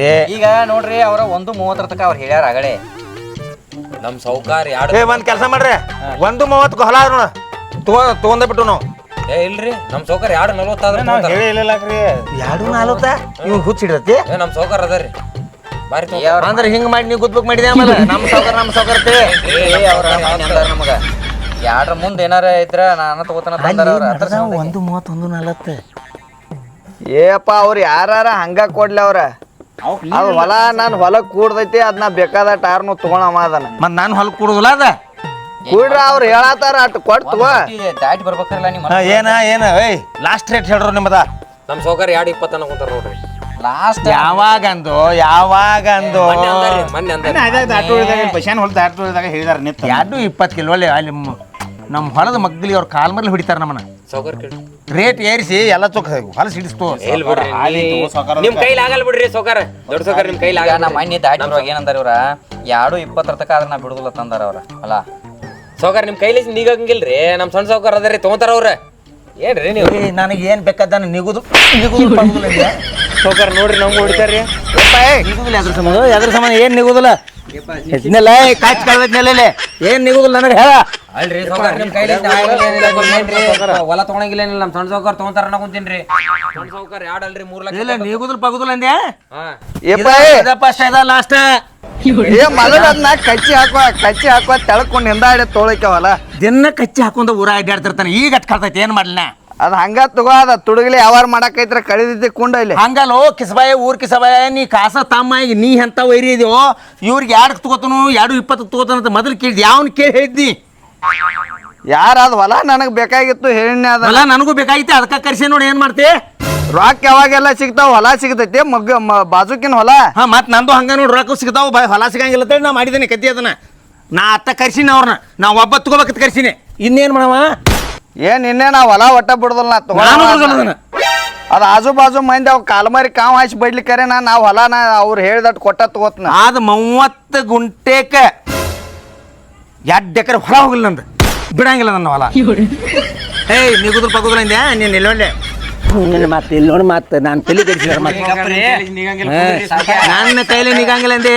Speaker 1: ಏ
Speaker 4: ಈಗ ನೋಡ್ರಿ ಅವ್ರ 1:30 ತನಕ ಅವ್ರು ಹೇಳ್ಯಾರ ಆಗಲೇ
Speaker 6: ನಮ್ಮ ಸೌಕಾರ
Speaker 1: ಏ ಒಂದು ಕೆಲಸ ಮಾಡ್ರಿ 1:30 ಹೊಲ ಆದ್ರು ತಗೊಂಡ ಬಿಟ್ಟು ನಾವು
Speaker 6: ಇಲ್ರಿ ನಮ್ಮ ಸೌಕಾರ 2:40 ಆದ್ರೆ
Speaker 5: ನಾವು ಹೇಳಿ ಇಲ್ಲಕ್ರಿ
Speaker 1: 2:40 ಇವ್ ಹುಚ್ಚಿಡತಿ
Speaker 6: ನಮ್ಮ ಸೌಕಾರ ಅದಾರಿ ಬಾರಿ
Speaker 1: ಅಂದ್ರೆ ಹಿಂಗ್ ಮಾಡಿ ನೀವು ಗುದ್ಬೇಕು ಮಾಡಿದೆ ಆಮೇಲೆ ನಮ್ಮ ಸೌಕರ್
Speaker 4: ನಮಗ ಯಾಡ್ರ ಮುಂದೆ ಏನಾರ ಇದ್ರ ನಾನು ತಗೋತಾನ ತಂದಾರ ಅವ್ರ
Speaker 1: 1:30
Speaker 2: ಏಪ್ಪ ಅವ್ರು ಯಾರ ಹಂಗ ಕೊಡ್ಲಿ ಅವ್ರ ಅದು ಹೊಲ ನಾನು ಹೊಲಕ್ ಕೂಡ್ದೈತಿ ಅದನ್ನ ಬೇಕಾದ ಟಾರ್ನು ತಗೊಳವ ಅದನ್ನ
Speaker 1: ಮತ್ ನಾನು ಹೊಲ ಕೊಡುದಿಲ್ಲ ಅದ
Speaker 2: ಕೂಡ್ರ ಅವ್ರು ಹೇಳತ್ತಾರ ಅಟ್ ಕೊಟ್ ತಗೋ
Speaker 4: ದಾಟಿ ಬರ್ಬೇಕಲ್ಲ ನೀವು
Speaker 1: ಏನ ಏಯ್ ಲಾಸ್ಟ್ ರೇಟ್ ಹೇಳ್ರು ನಿಮ್ಮದ
Speaker 6: ನಮ್ಮ ಸೌಕಾರ 2:20 ಅನ್ನ ಕುಂತಾರ ನೋಡ್ರಿ
Speaker 4: ಲಾಸ್ಟ್
Speaker 1: ಯಾವಾಗಂದು
Speaker 6: ಮೊನ್ನೆ ಅಂದಾರಿ
Speaker 5: ದಾಟು ಹೇಳಿದಾಗ ಬಶಾನ್ ಹೊಲ ದಾಟು ಹೇಳಿದಾಗ ಹೇಳಿದಾರ ನಿತ್ತ
Speaker 1: 20 ಕಿಲೋ ಅಲ್ಲಿ ನಮ್ಮ ಹೊಲದ ಮಗ್ಗಲಿ ಅವ್ರ ಕಾಲ್ ಮೇಲೆ ಹೊಡಿತಾರ ನಮ್ಮನ್ನ
Speaker 6: ಸೌಕರ್ ಕೇಳಿ
Speaker 1: ರೇಟ್ ಏರಿಸಿ ಎಲ್ಲ ಚೊಕ್ ಹೊಲ ಸಿಡಿಸ್ತು
Speaker 6: ಎಲ್ಲಿ ಬಿಡ್ರಿ ನಿಮ್ ಕೈಲಿ ಆಗಲ್ಲ ಬಿಡ್ರಿ ಸೌಕರ್ ದೊಡ್ಡ ಸೌಕರ್ ನಿಮ್ ಕೈಲಿ
Speaker 4: ಈಗ
Speaker 6: ಆಗಲ್ಲ
Speaker 4: ನಮ್ಮ ಮಣ್ಣಿ ದಾಟಿ ಬರುವಾಗ ಏನಂದಾರ ಇವ್ರ 2:20 ತನಕ ಅದನ್ನ ಬಿಡುದಿಲ್ಲ ತಂದಾರ ಅವ್ರ ಅಲ್ಲ
Speaker 6: ಸೌಕರ್ ನಿಮ್ ಕೈಲಿ ನೀಗಂಗಿಲ್ರಿ ನಮ್ ಸಣ್ಣ ಸೌಕರ್ ಅದಾರಿ ತಗೊಂತಾರ ಅವ್ರ ಏನ್ರಿ ನೀವು
Speaker 1: ನನಗೆ ಏನ್ ಬೇಕಾದ ನಿಗುದು
Speaker 6: ಸೌಕರ್ ನೋಡ್ರಿ ನಮ್ಗೆ ಹೊಡಿತಾರ್ರಿ
Speaker 1: ಎದ್ರ ಸಂಬಂಧ ಏನ್ ನಿಗುದಿಲ್ಲ ಕಾಚ್ ಕಳ್ದೈತ್ನೆಲ್ಲ ಏನ್ ನಿಗುದಿಲ್ಲ ನನಗೆ ಹೇಳ
Speaker 6: ಅಲ್ರಿ ಸೌಕರ್ ನಿಮ್ ಕೈಲಿ ಹೊಲ ತಗೊಳಂಗಿಲ್ಲ ಏನಿಲ್ಲ ನಮ್ ಸಣ್ಣ ಸೌಕರ್ ತಗೊಂತಾರ ಅನ್ನೋ ಕುಂತೀನ್ರಿ ಸಣ್ಣ ಸೌಕರ್ 2 ಅಲ್ರಿ 3 ಲಕ್ಷ
Speaker 1: ಇಲ್ಲ ನಿಗುದಿಲ್ಲ ಪಗುದಿಲ್ಲ ಅಂದ್ಯಾ
Speaker 6: ಹಾ
Speaker 1: ಲಾಸ್ಟ್
Speaker 2: ಏ ಮೊದಲ ಅದನ್ನ ಕಚ್ಚಿ ಹಾಕುವ ತೆಳ್ಕೊಂಡು ಹಿಂದಾಡಿ ತೊಳಕವಲ್ಲ
Speaker 1: ದಿನ ಕಚ್ಚಿ ಹಾಕೊಂಡ ಊರ ಅಡ್ಡಾಡ್ತಿರ್ತಾನೆ ಈಗ ಅಟ್ ಕಳ್ತೈತಿ ಏನ್ ಮಾಡ್ಲಿನ
Speaker 2: ಅದ್ ಹಂಗ ತಗೋ ಅದ ತುಡುಗಲಿ ಯಾವಾರ ಮಾಡಕೈತ್ರ ಕಳಿದಿದ್ದೆ ಕುಂಡ ಇಲ್ಲಿ
Speaker 1: ಹಂಗಲ್ಲೋ ಕಿಸಬಾಯ ಊರ್ ಕಿಸಬಾಯ ನೀ ಕಾಸ ತಮ್ಮ ಈಗ ನೀ ಎಂತ ವೈರಿ ಇದೆಯೋ ಇವ್ರಿಗೆ 2 ತಗೋತನು 2:20 ತಗೋತಾನ ಅಂತ ಮೊದಲು ಕೇಳಿದ್ ಯಾವನ್ ಕೇಳಿ ಹೇಳಿದ್ನಿ
Speaker 2: ಯಾರ ಅದ್ ಹೊಲ ನನಗ್ ಬೇಕಾಗಿತ್ತು ಹೇಳಿನ ಅದ
Speaker 1: ಹೊಲ ನನಗೂ ಬೇಕಾಗಿತ್ತು ಅದಕ್ಕ ಕರ್ಸಿ ನೋಡಿ ಏನ್ ಮಾಡ್ತಿ
Speaker 2: ರೊಕ್ಕ ಯಾವಾಗೆಲ್ಲ ಸಿಗ್ತಾವ ಹೊಲ ಸಿಗ್ತೈತಿ ಬಾಜುಕಿನ ಹೊಲ
Speaker 1: ಹಾ ಮತ್ ನಂದು ಹಂಗ ನೋಡಿ ರೊಕ್ಕ ಸಿಗ್ತಾವ ಹೊಲ ಸಿಗಂಗಿಲ್ಲ ಅಂತೇಳಿ ನಾ ಮಾಡಿದ್ದೀನಿ ಕತ್ತಿ ಅದನ್ನ ನಾ ಅತ್ತ ಕರ್ಸಿನಿ ಅವ್ರನ್ನ ನಾ ಒಬ್ಬ ತಗೋಬೇಕಂತ ಕರ್ಸಿನಿ ಇನ್ನೇನ್ ಮಾಡವ
Speaker 2: ಏನ್ ಇನ್ನೇ ನಾ ಹೊಲ ಒಟ್ಟ ಬಿಡುದಲ್ಲ ನಾ ತಗೋ
Speaker 1: ನಾನು ಬಿಡುದಿಲ್ಲ ಅದನ್ನ.
Speaker 2: ಅದ್ ಆಜು ಬಾಜು ಮಂದಿ ಅವ್ ಕಾಲ್ಮಾರಿ ಕಾವ್ ಹಾಸಿ ಬಡ್ಲಿಕ್ಕರೆ ನಾ ಹೊಲನ ಅವ್ರು ಹೇಳ್ದಟ್ ಕೊಟ್ಟ ತಗೋತ್ನ
Speaker 1: ಆದ 30 ಗುಂಟೆಕ 2 ಎಕರೆ ಹೊಲ ಹೋಗಿಲ್ಲ ನಂದು ಬಿಡಂಗಿಲ್ಲ ನನ್ನ ಹೊಲ ಏಯ್ ನಿಗುದ್ರ ಪಗುದ್ರ ಅಂದ್ಯಾ ನೀನ್ ಎಲ್ಲೊಳ್ಳೆ ಮತ್ತೆ ಇಲ್ಲಿ ನೋಡಿ ಮತ್ತೆ ನಾನು ತಲೆ ಕೆಡಿಸಿದಾರೆ ನನ್ನ ಕೈಲಿ ನಿಗಂಗಿಲ್ಲ ಅಂದೆ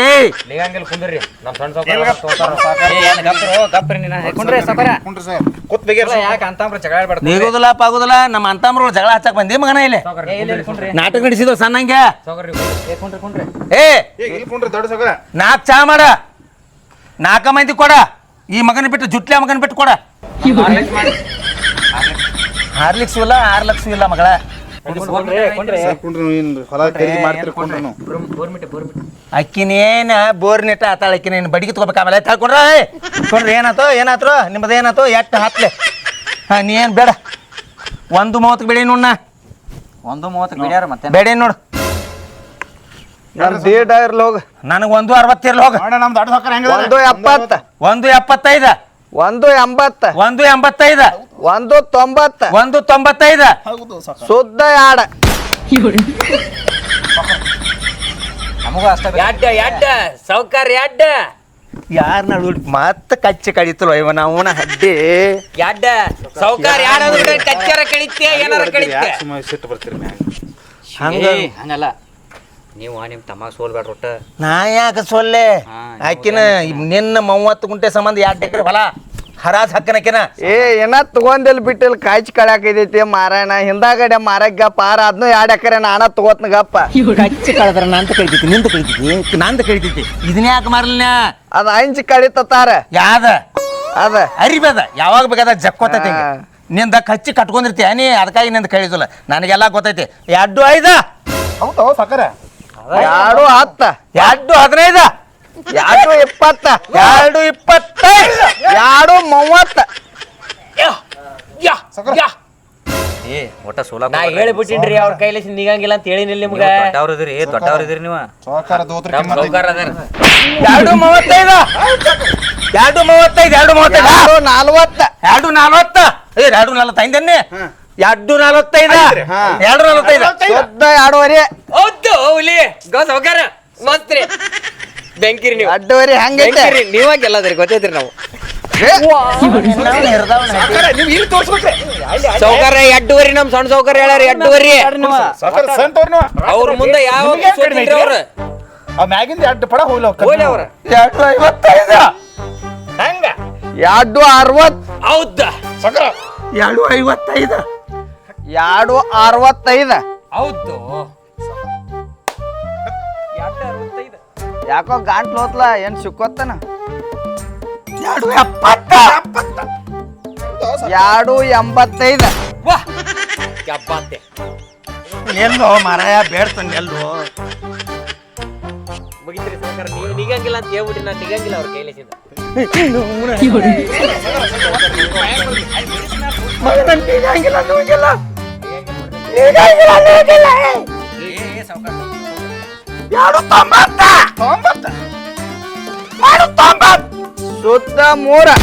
Speaker 6: ಕುಂದ್ರಿ ನಮ್ ಸಣ್ಣ ಸೌಕರ್
Speaker 5: ಕೂತ್ ಬೇಗ
Speaker 4: ಯಾಕೆ ಅಂತಂಬ್ರ ಜಗಳ ಆಡ್ಬಾರ್ದು
Speaker 1: ನಿಗುದಿಲ್ಲ ಪಾಗುದಿಲ್ಲ ನಮ್ಮ ಅಂತಮ್ರಗಳು ಜಗಳ ಹಚ್ಚಕ್ ಬಂದಿ ಮಗನ ಇಲ್ಲಿ ನಾಟಕ ನಡೆಸಿದ್ವು ಸಣ್ಣಂಗೆ ಏ
Speaker 5: ಇಲ್ಲಿ ಕುಂಡ್ರಿ ದೊಡ್ಡ ಸಾಕಾರ
Speaker 1: 4 ಚಾ ಮಾಡ 4 ಮಂದಿ ಕೊಡ ಈ ಮಗನ ಬಿಟ್ಟು ಜುಟ್ಲೆ ಮಗನ ಬಿಟ್ಟು ಕೊಡ ಹಾರ್ಲಿಕ್ಸ್ ಇಲ್ಲ 6 ಲಕ್ಷ ಇಲ್ಲ ಮಗಳ
Speaker 5: ಹೊಲ ಖರೀದಿ ಮಾಡ್ತೀರಿ ಕೊಂಡ್ರಿ ನಾವು
Speaker 1: ಅಕ್ಕಿನೇನ ಬೋರ್ನೆಟ ಆತಾಳ ಅಕ್ಕಿನೇನು ಬಡಿಗೆ ತಗೋಬೇಕು ಆಮೇಲೆ ತಳ್ಕೊಂಡ್ರ ಕೊಂಡ್ರಿ ಏನಾಯ್ತು ನಿಮ್ಮದು ಏನಾಯ್ತು ಎಟ್ಟು ಹಾಕ್ಲೆ ಹಾಂ ನೀ ಏನು ಬೇಡ 1:30 ಬೇಡ ನೋಡ್
Speaker 4: 1:30 ಬಿಡ್ಯಾರ ಮತ್ತೆ
Speaker 1: ಬೇಡ ನೋಡು
Speaker 2: ನನ್ ದೇಡ್ ಇರ್ಲಿ ಹೋಗ
Speaker 1: ನನಗೆ 1:60 ಇರ್ಲಿ ಹೋಗ
Speaker 5: ನಮ್ ದೊಡ್ಡ ಸಾಕಾರ ಹೆಂಗ
Speaker 2: 1:70
Speaker 1: 1:75
Speaker 2: 1:80
Speaker 1: 1:85
Speaker 2: 190.
Speaker 6: 195.
Speaker 2: ಶುದ್ಧ ಯಾಡ.
Speaker 4: ನಮಗೂ ಅಷ್ಟ
Speaker 6: ಎಡ್ಡ ಸೌಕರ್ ಎಡ್ಡ
Speaker 7: ಯಾರ ನಡು ಮತ್ತೆ ಕಚ್ಚಿ ಕಡಿತಲ್ಲ ಇವನ ಅವನ ಹಡ್ಡಿ
Speaker 6: ಎಡ್ಡ ಸೌಕರ್ ಯಾರಾದ್ರೂ ಕಚ್ಚಾರ ಕಳಿತೆ ಏನಾರ ಕಳಿತೆ
Speaker 5: ಸಿಟ್ಟು ಬರ್ತೀರಿ ಮ್ಯಾಗ
Speaker 4: ಹಂಗಲ್ಲ ನೀವು ನಿಮ್ಮ ತಮ್ಮ ಸೋಲ್ಬೇಡ್ರ ಒಟ್ಟ.
Speaker 7: ನಾ ಯಾಕೆ ಸೊಲ್ಲೆ ಆಕಿನ ನಿನ್ನ 30 ಗುಂಟೆ ಸಂಬಂಧ 2 ಎಕರೆ ಹೊಲ ಹರಾಜ್ ಹಕ್ಕನಕಿನ
Speaker 2: ಏನ ತಗೊಂದಿಲ್ ಬಿಟ್ಟಿಲ್ ಕಾಯ್ಚಿ ಕಳ್ಯಾಕೈತಿ ಮಾರಾಯಣ ಹಿಂದಾಗಡೆ ಮಾರಗ್ಗಪ್ಪ ಅದನ್ನು 2 ಎಕರೆ ನಾನ ತಗೋತ್ನ ಗಪ್ಪ.
Speaker 7: ಕಚ್ಚಿ ಕಳೆದ್ರ ನಂತ ಕಳಿತೈತಿ ನಿಂತ ಕಳಿತೈತಿ ನಂತ ಕಳಿತೈತಿ ಇದನ್ನ ಯಾಕೆ ಮಾರಲಿನ
Speaker 2: ಅದ ಹಂಚಿ ಕಳಿತಾರ
Speaker 7: ಯಾದ
Speaker 2: ಅದ
Speaker 7: ಅರಿಬೇದ ಯಾವಾಗ ಬೇಕಾದ ಜಕ್ಕೋತೈತಿ ನಿಂದ ಕಚ್ಚಿ ಕಟ್ಕೊಂಡಿರ್ತೀಯ ನೀ ಅದಕ್ಕಾಗಿ ನಿಂದ ಕಳಿಸಲ್ಲ ನನಗೆಲ್ಲ ಗೊತ್ತೈತಿ 2 5
Speaker 5: ಹೌದು ಸಾಕರ
Speaker 2: 2 10
Speaker 7: 2 15
Speaker 2: 2 20
Speaker 7: 2 25
Speaker 2: 2 30.
Speaker 4: ಏ ಒಟ್ಟ ಸೋಲ
Speaker 6: ನಾ ಹೇಳಿಬಿಟ್ಟಿನ್ರಿ ಅವ್ರ ಕೈಲಿ ನಿಗಂಗಿಲ್ಲ ಅಂತ ಹೇಳಿನಿಲ್ಲ ನಿಮ್ಗೆ
Speaker 4: ದೊಡ್ಡವ್ರ ಇದ್ರಿ ನೀವು.
Speaker 5: ಸಾಕಾರ ದೋತ್ರ
Speaker 6: ನಮ್ ಸೌಕರ್ ಅದಾರ
Speaker 7: 2 35 2 35 2 35
Speaker 2: 2 40.
Speaker 7: 2 40 ಏ 2 45 ಅನ್ನೆ 2 45 2 45
Speaker 2: ಶುದ್ಧ 2.5.
Speaker 6: ಹೌದು ಹುಲಿ ಗೋ ಸೌಕರ್ ಮಸ್ತ್ರಿ ಬೆಂಕಿರಿ ನೀವು
Speaker 2: 2.5 ಹೆಂಗೈತೆ
Speaker 6: ಬೆಂಕಿರಿ ನೀವಾಗೆಲ್ಲದ್ರಿ ಗೊತ್ತೈತ್ರಿ ನಾವು ಸೌಕರ್ 2.5 ನಮ್ ಸಣ್ಣ ಸೌಕರ್ ಹೇಳ್ಯಾರ 2.5
Speaker 5: ಸಾಕಾರ ಸಂತವ್ರ ನೀವು
Speaker 6: ಅವ್ರ ಮುಂದೆ ಯಾವ ಅವ್ರ
Speaker 5: ಆ ಮ್ಯಾಗಿಂದ 2 ಪಡ ಹೋಗ್ಲಿ
Speaker 6: ಹೋಗ್ಲಿ ಅವ್ರ
Speaker 7: 2 55
Speaker 6: ಹಂಗ
Speaker 2: 2 60.
Speaker 6: ಹೌದಾ
Speaker 5: ಸಾಕಾರ
Speaker 7: 2 55
Speaker 2: 2 65.
Speaker 6: ಹೌದು
Speaker 2: ಯಾಕೋ ಗಾಂಟ್ಲು ಹೋತ್ಲ ಏನ್ ಸಿಕ್ಕೋತ್ತನ
Speaker 7: 2 70
Speaker 2: 2 85.
Speaker 6: ವಾ ಕೆಬ್ಬಾತೆ
Speaker 7: ಎಲ್ಲೋ ಮಾರಾಯ ಬೇಡ್ತಾನೆ ಎಲ್ಲೋ
Speaker 6: ಮುಗಿತ್ರಿ ಸೌಕರ್ ನೀವು ನಿಗಂಗಿಲ್ಲ ಅಂತ ಹೇಳ್ಬಿಟ್ರಿ ನಾನು ನಿಗಂಗಿಲ್ಲ ಅವ್ರ ಕೈಲೇಸಿಂದ
Speaker 2: ಶುದ್ಧ 3.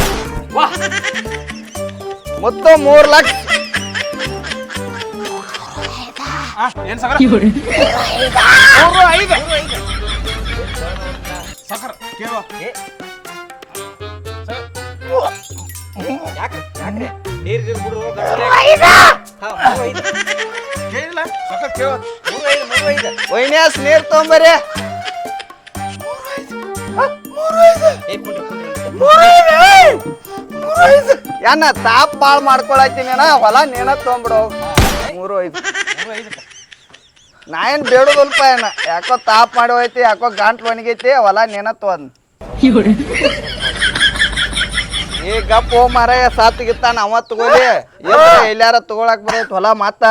Speaker 2: ಮೊತ್ತ 3 ಲಕ್ಷ.
Speaker 5: ಏನ್ ಸಾಕಾರ 5 ಸಾಕಾರ ಕೇಳುವ
Speaker 6: ನೀರ್ ಬಿಡು
Speaker 5: ಕೇಳಿಲ್ಲ ಸಾಕಾರ ಕೇಳುವ
Speaker 2: ವೈನ್ಯಾಸ್ ನೀರ್ ತೊಂಬರಿ. ಏನ ತಾಪ್ ಬಾಳ್ ಮಾಡ್ಕೊಳತ್ತೀನಿ ಹೊಲ ನೀನ ತೊಗೊಂಬಿಡು. 3.5. ನಾ ಏನ್ ಬೇಡುದಲ್ಪ ಏನ ಯಾಕೋ ತಾಪ್ ಮಾಡಿ ಹೋಯ್ತಿ ಯಾಕೋ ಗಂಟ್ಲು ಒಣಗೈತಿ ಹೊಲ ನೀನ ತೊಗೊಂಡ್ ಈ ಗಪ್ಪ ಹೋ ಮಾರಾಯ ಸಾತ್ಗಿತ್ತಾನ ಅವ ತಗೋಲಿ ಎಲ್ಲಾರ ತಗೊಳಕ್ ಬರೈತಿ ಹೊಲ ಮತ್ತ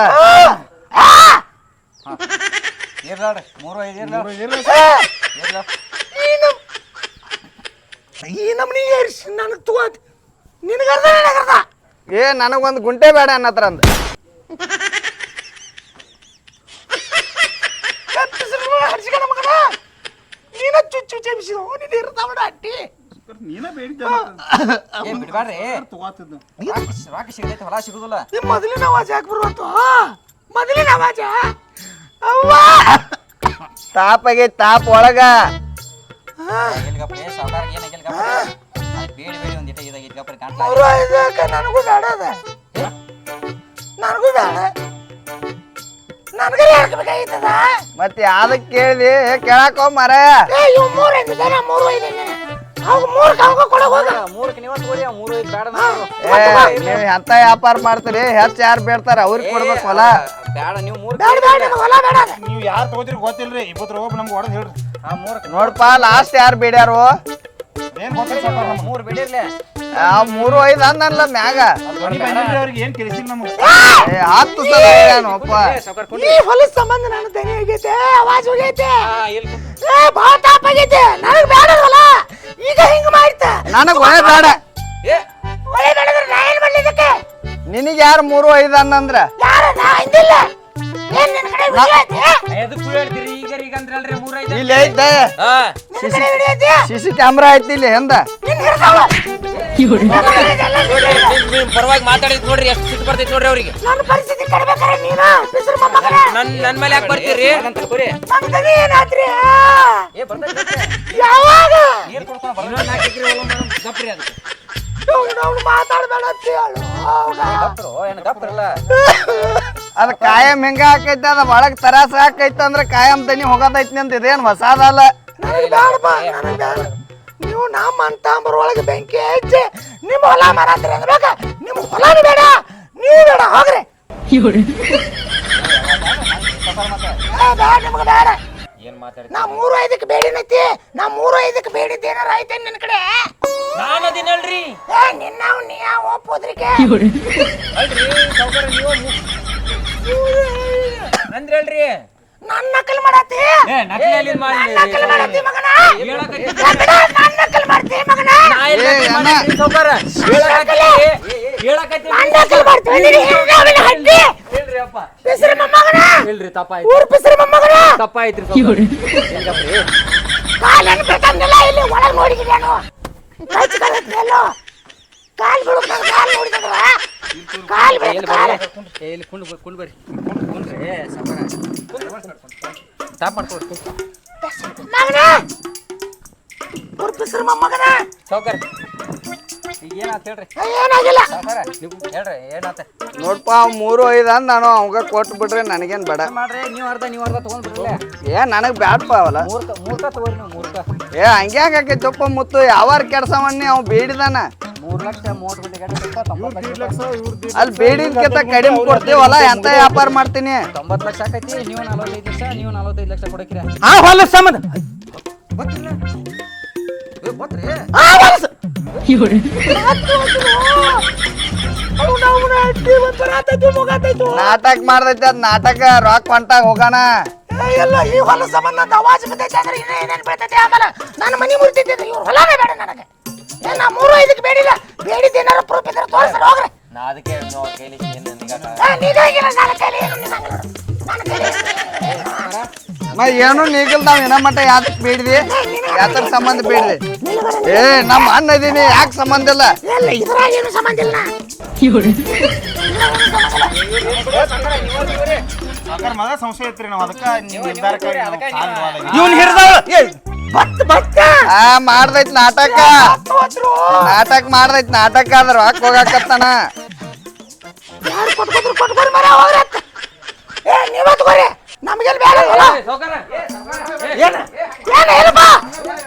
Speaker 7: ಈ ನಮ್ನಿ ನನಗೆ ತಗೋತಿ
Speaker 2: ಏ ನನಗೊಂದು ಗುಂಟೆ ಬೇಡ ಅನ್ನತ್ರ ಅಂದ
Speaker 5: ನೀನ ಬೇಡಿದ್ದ
Speaker 4: ಬಿಡ್ಬಾರ್ರಿ
Speaker 5: ತಗೋತಿದ್ದ
Speaker 4: ರಾಕ ಸಿಗೈತೆ ಹೊಲ ಸಿಗುದಿಲ್ಲ.
Speaker 7: ಮೊದಲಿನ ಆವಾಜ್ ಯಾಕೆ ಬರುವತ್ತು ಮೊದಲಿನ ಆವಾಜ
Speaker 2: ತಾಪ್ ಆಗೈತಿ ತಾಪ್ ಒಳಗ
Speaker 4: ಸಾವುಕಾರ ಏನಾಗಿಲ್ಲ ಬೇಡಿ ಬೇಡಿ ಒಂದಿಟ ಇದಾಗೈತಿ ಗಪ್ಪ ಕಾಣ್ಲ
Speaker 7: ನನಗೂ ಬೇಡ ಅದ ನನಗೂ ಬೇಡ ನನಗೆ ಬೇಕಾಗಿತ್ತದ
Speaker 2: ಮತ್ತೆ ಯಾವ್ದಕ್ ಕೇಳಿದಿ ಕೇಳಾಕ ಮಾರಾಯ
Speaker 4: ಮೂರಕ್ಕೆ ನೀವು ತಗೋರಿ 3 ಬೇಡ
Speaker 2: ನೀವ್ ಎಂತ ವ್ಯಾಪಾರ ಮಾಡ್ತೀರಿ ಹೆಚ್ಚು ಯಾರು ಬೇಡ್ತಾರ ಅವ್ರಿಗೆ ಕೊಡ್ಬೇಕು ಹೊಲ
Speaker 4: ಬೇಡ ನೀವು 3
Speaker 5: ನೀವು ಯಾರು ತಗೋತೀರಿ ಗೊತ್ತಿಲ್ರಿ 20 ರೂಪಾಯಿ ನಮ್ಗೆ ಹೊಡೆದ್ ಹೇಳ್ರಿ
Speaker 2: ನೋಡ್ಪ ಲಾಸ್ಟ್ ಯಾರು ಬೇಡ್ಯಾರು
Speaker 5: ಏನ್ ಗೊತ್ತಿಲ್ಲ ಸಾಕಾರ ನಮ್ಗೆ
Speaker 4: 3 ಬೇಡಿರ್ಲೆ
Speaker 2: 3.5 ಅಂದಲ್ಲ ಮ್ಯಾಗ
Speaker 5: ಅವ್ರಿಗೆ ಏನ್ ಕೆಲಸಿಲ್ಲ ನಮ್ಗೆ
Speaker 2: 10 ಸಲ ಹೇಳ್ಯಾನಪ್ಪ
Speaker 7: ಹೊಲದ ಸಂಬಂಧ ನಾನು ದನಿ ಹೋಗೈತೆ ಆವಾಜ್ ಹೋಗೈತೆ ಭಾಳ ತಾಪ ಆಗೈತೆ ನನಗೆ ಬೇಡವಲ್ಲ ಈಗ ಹಿಂಗ ಮಾಡ್ತ
Speaker 2: ನನಗ್ ಒಳ್ಳೆ ಬೇಡ
Speaker 7: ಒಳ್ಳೆ ಬೇಡದ್ರೆ ನಾ ಏನ್ ಮಾಡ್ಲಿ ಇದಕ್ಕೆ
Speaker 2: ನಿನಗೆ ಯಾರು 3.5 ಅನ್ನಂದ್ರ
Speaker 7: ಯಾರ ನಾ ಹಿಂದಿಲ್ಲ ಏನ್ ನಿನ್ನ ಕಡೆ ವಿಡಿಯೋ ಐತಿ
Speaker 6: ಎದಕ್ಕೆ ಹೇಳ್ತೀರಿ ಈಗ ಅಂದ್ರಲ್ರಿ
Speaker 2: ಇಲ್ಲಿ ಐತೆ
Speaker 6: ಹಾ
Speaker 7: ನಿನ್ನ ಕಡೆ ವಿಡಿಯೋ ಐತಿ
Speaker 2: CC ಕ್ಯಾಮ್ರಾ ಐತಿ ಇಲ್ಲಿ ಹಿಂದ
Speaker 7: ನಿನ್ನ ಹಿಡ್ದಾವ
Speaker 6: ನಿಮ್ ಪರವಾಗಿ ಮಾತಾಡಿದ್ ನೋಡ್ರಿ ಎಷ್ಟು ಸಿಟ್ಟು ಬರ್ತೈತಿ ನೋಡ್ರಿ ಅವ್ರಿಗೆ.
Speaker 7: ನನ್ನ ಪರಿಸ್ಥಿತಿ ಕಡಿಬೇಕಾರ ನೀನ ಬಿಸಿರು ಮೊಮ್ಮಗನ
Speaker 6: ನನ್ ಮೇಲೆ ಯಾಕೆ ಬರ್ತೀರಿ?
Speaker 7: ನನ್ನ ದನಿ ಏನಾದ್ರಿ ಯಾವಾಗ ಅವ್ನು ಮಾತಾಡ್ಬೇಡ ಅಂತ ಹೇಳು
Speaker 2: ಅದ ಕಾಯಂ ಹೆಂಗ ಹಾಕೈತಿ ಅದ ಒಳಗ್ ತರಾಸ ಹಾಕೈತಿ ಅಂದ್ರೆ ಕಾಯಂ ದನಿ ಹೋಗೋದೈತಿ ಅಂತ ಇದೇನ್ ಹೊಸಾದಲ್ಲ.
Speaker 7: ನನಗೆ ಬೇಡಪ್ಪ ನನಗೆ ಬೇಡ. ನೀವು ನಮ್ಮ ಅಂತ ಒಳಗೆ ಬೆಂಕಿ ಹಚ್ಚಿ ನಿಮ್ಮ ಹೊಲ ಮಾರಾತ್ರಿ ಅಂದ್ರಾಗ ನಿಮ್ಮ ಹೊಲನೂ ಬೇಡ ನೀವು ಬೇಡ ಹೋಗ್ರಿ. ಬೇಡ ನಿಮ್ಗೆ ಬೇಡ.
Speaker 6: ಏನ್ ಮಾತಾಡಿ
Speaker 7: ನಾ 3-5ಕ್ಕೆ ಬೇಡಿನೈತಿ. ನಾ 3-5ಕ್ಕೆ ಬೇಡಿದ್ದ ಏನಾರ ಐತೆ ನಿನ್ನ ಕಡೆ?
Speaker 6: ನಾನು ಅದಿನಲ್ರಿ.
Speaker 7: ನಿನ್ನ ನೀ ಒಪ್ಪೋದ್ರಿಗೆ
Speaker 6: ಅಲ್ರಿ ಸಾವ್ಕಾರ ನೀವು ಅಂದ್ರೆ ಹೇಳ್ರಿ
Speaker 7: ನನ್ನ ನಕಲ್ ಮಾಡತ್ತಿ.
Speaker 6: ನಕಲಿ ಎಲ್ಲಿಂದ ಮಾಡ್ಲಿ?
Speaker 7: ನಕಲ್ ಮಾಡತ್ತಿ ಮಗನ.
Speaker 6: ಹೇಳಕತ್ತಿ.
Speaker 7: ನನ್ನ ನಕಲ್ ಮಾಡ್ತಿ ಮಗನ.
Speaker 6: ನಾ ಎಲ್ಲಿ ನಕಲಿ ಮಾಡೀನಿ ಸಾವ್ಕಾರ? ಹೇಳಕತ್ತಿ.
Speaker 7: ನನ್ನ ನಕಲ್ ಮಾಡ್ತಿ ನೀನು ಹಿಂಗ ಅವನ ಹಟ್ಟಿ.
Speaker 6: ಹೇಳ್ರಿ ಅಪ್ಪ.
Speaker 7: ಬಿಸಿರು ಮೊಮ್ಮಗನ.
Speaker 6: ಹೇಳ್ರಿ ತಪ್ಪಾಯ್ತು.
Speaker 7: ಊರ್ ಬಿಸಿರು ಮೊಮ್ಮಗನ.
Speaker 6: ತಪ್ಪಾಯ್ತ್ರಿ ಸಾವ್ಕಾರ.
Speaker 7: ಕಾಲನ್ನು ಬೇಕಂಗಿಲ್ಲ ಇಲ್ಲಿ ಒಳಗೆ ನೋಡಿಗಿದ್ದೇನು ಕಚ್ಚಿ ಕರೆದ್ಮೇಲೋ ಕಾಲ್ ಬಿಡುಕ್ ನಂಗೆ ಕಾಲ್ ನೋಡಿದ್ರ ಕಾಲ್ ಬೇಕು ಕಾಲ್
Speaker 4: ಇಲ್ಲಿ ಕುಂಡ್ ಬರ್ರಿ ಕುಂಡ್ರಿ ಸ್ಟಾಪ್ ಮಾಡ್ಕೊಡ್ರಿ
Speaker 7: ಮಗನ ಊರ್ ಬಿಸಿರು ಮೊಮ್ಮಗನ.
Speaker 4: ಸಾವ್ಕಾರ ಈಗ ಏನಾಯ್ತು ಹೇಳ್ರಿ
Speaker 7: ಏನಾಗಿಲ್ಲ
Speaker 4: ಸಾವ್ಕಾರ ನೀವು ಹೇಳ್ರಿ ಏನಾತ
Speaker 2: ನೋಡ್ಪ 3-5 ಅಂದ್ ನಾನು ಅವಂಗ ಕೊಟ್ಟು ಬಿಡ್ರಿ ನನಗೇನ್ ಬೇಡ.
Speaker 4: ಮಾಡ್ರಿ ನೀವು ಅರ್ಧ ತೊಗೊಂಡ್ಬಿಡ್ರಲ್ಲ
Speaker 2: ನನಗ್ ಬ್ಯಾಡಪ್ಪ ಅವಲ್ಲ.
Speaker 4: ಮೂರ್ಕ ತಗೋರಿ ನೀವು ಮೂರ್ಕ
Speaker 2: ಹಂಗೆ ಹಾಕೈತಪ್ಪ ಮುತ್ತು ಯಾವಾರ ಕೆಡ್ಸವನ್ನಿ ಅವ್ ಬೇಡಿದಾನ
Speaker 4: 3,30,000 ಗಂಟೆ 90 ಲಕ್ಷ
Speaker 2: ಅಲ್ಲಿ ಬೇಡಿದ್ಕಿಂತ ಕಡಿಮೆ ಕೊಡ್ತೀವಲ್ಲ ಎಂತ ವ್ಯಾಪಾರ ಮಾಡ್ತೀನಿ.
Speaker 4: 90 ಲಕ್ಷ ಆಕೈತಿ. ನೀವು 45 ಲಕ್ಷ ನೀವು 45 ಲಕ್ಷ ಕೊಡಕ್ರಿ.
Speaker 2: ಆ ಹೊಲ ಸಂಬಂಧ
Speaker 4: ಗೊತ್ತಿಲ್ಲ ಗೊತ್ತ್ರಿ
Speaker 7: ಆ ವಲಸ ಅವನ ಅಡ್ಡಿ ಒಂಥರ ಆತೈತಿ ಮುಗಾತೈತು.
Speaker 2: ನಾಟಕ ಮಾಡ್ದೈತಿ ಅದ್ ನಾಟಕ ರಾಕ್ ಹೊಂಟಾಗ ಹೋಗೋಣ.
Speaker 7: ಎಲ್ಲ ಈ ಹೊಲ ಸಂಬಂಧ ಅಂತ ಅವಾಜ್ ಬಿದ್ದೈತೆ ಅಂದ್ರೆ ಏನೇನು ಬೀಳ್ತೈತಿ ಆಮೇಲೆ ನನ್ನ ಮನೆ ಮುರಿತೈತಿ. ಇವ್ರ ಹೊಲನೇ ಬೇಡ ನನಗೆ. ಏನ್ ನಾ 3-5ಕ್ಕೆ ಬೇಡಿಲ್ಲ. ಬೇಡಿದ್ದು ಏನಾರ ಪ್ರೂಫ್ ಇದ್ರೆ ತೋರಿಸ್ರಿ ಹೋಗ್ರಿ.
Speaker 6: ನಾ ಅದಕ್ಕೆ ಅವ್ರ ಕೈಲಿ ಏನು
Speaker 7: ನಿಜಾಗಿಲ್ಲ ನನ್ನ ಕೈಲಿ ಏನು ನಿಜಾಗಿಲ್ಲ ನನ್ನ ಕೈಲಿ
Speaker 2: ಏನು ನೀಗಲ್ ನಾವ್ ಏನ ಮಟ್ಟ ಯಾವ್ದಕ್ ಬೇಡಿದಿ ಯಾತರ ಸಂಬಂಧ ಬೇಡಿದಿ? ಏ ನಮ್ಮ ಅಣ್ಣ ಇದೀನಿ ಯಾಕೆ ಸಂಬಂಧ ಇಲ್ಲ?
Speaker 7: ಎಲ್ಲ ಇದ್ರಾಗ ಏನು ಸಂಬಂಧ ಇಲ್ಲ.
Speaker 5: ಮಗ ಸಂಶಯ ಐತ್ರಿ ನಾವು ಅದಕ್ಕೆ ನೀವು ನಿರ್ಧಾರಕ್ಕಾಗಿ
Speaker 2: ಇವ್ನ್ ಹಿಡ್ದವ
Speaker 7: ಬತ್ತ
Speaker 2: ಮಾಡ್ದೈತ್ ನಾಟಕ ಮಾಡ್ದೈತ್ ನಾಟಕ ಅದ್ರ ಹಾಕ್ ಹೋಗಾಕತ್ತಾನ.
Speaker 7: ಯಾರು ಕೊಟ್ಕೊಡ್ರಿ ಮರ ಹೋಗ್ರಿ ಅಂತ. ಏ ನೀವ ತಗೋರಿ ನಮ್ಗೆಲ್ ಬೇಡ ಹೊಲ. ಏನು ಏನಪ್ಪ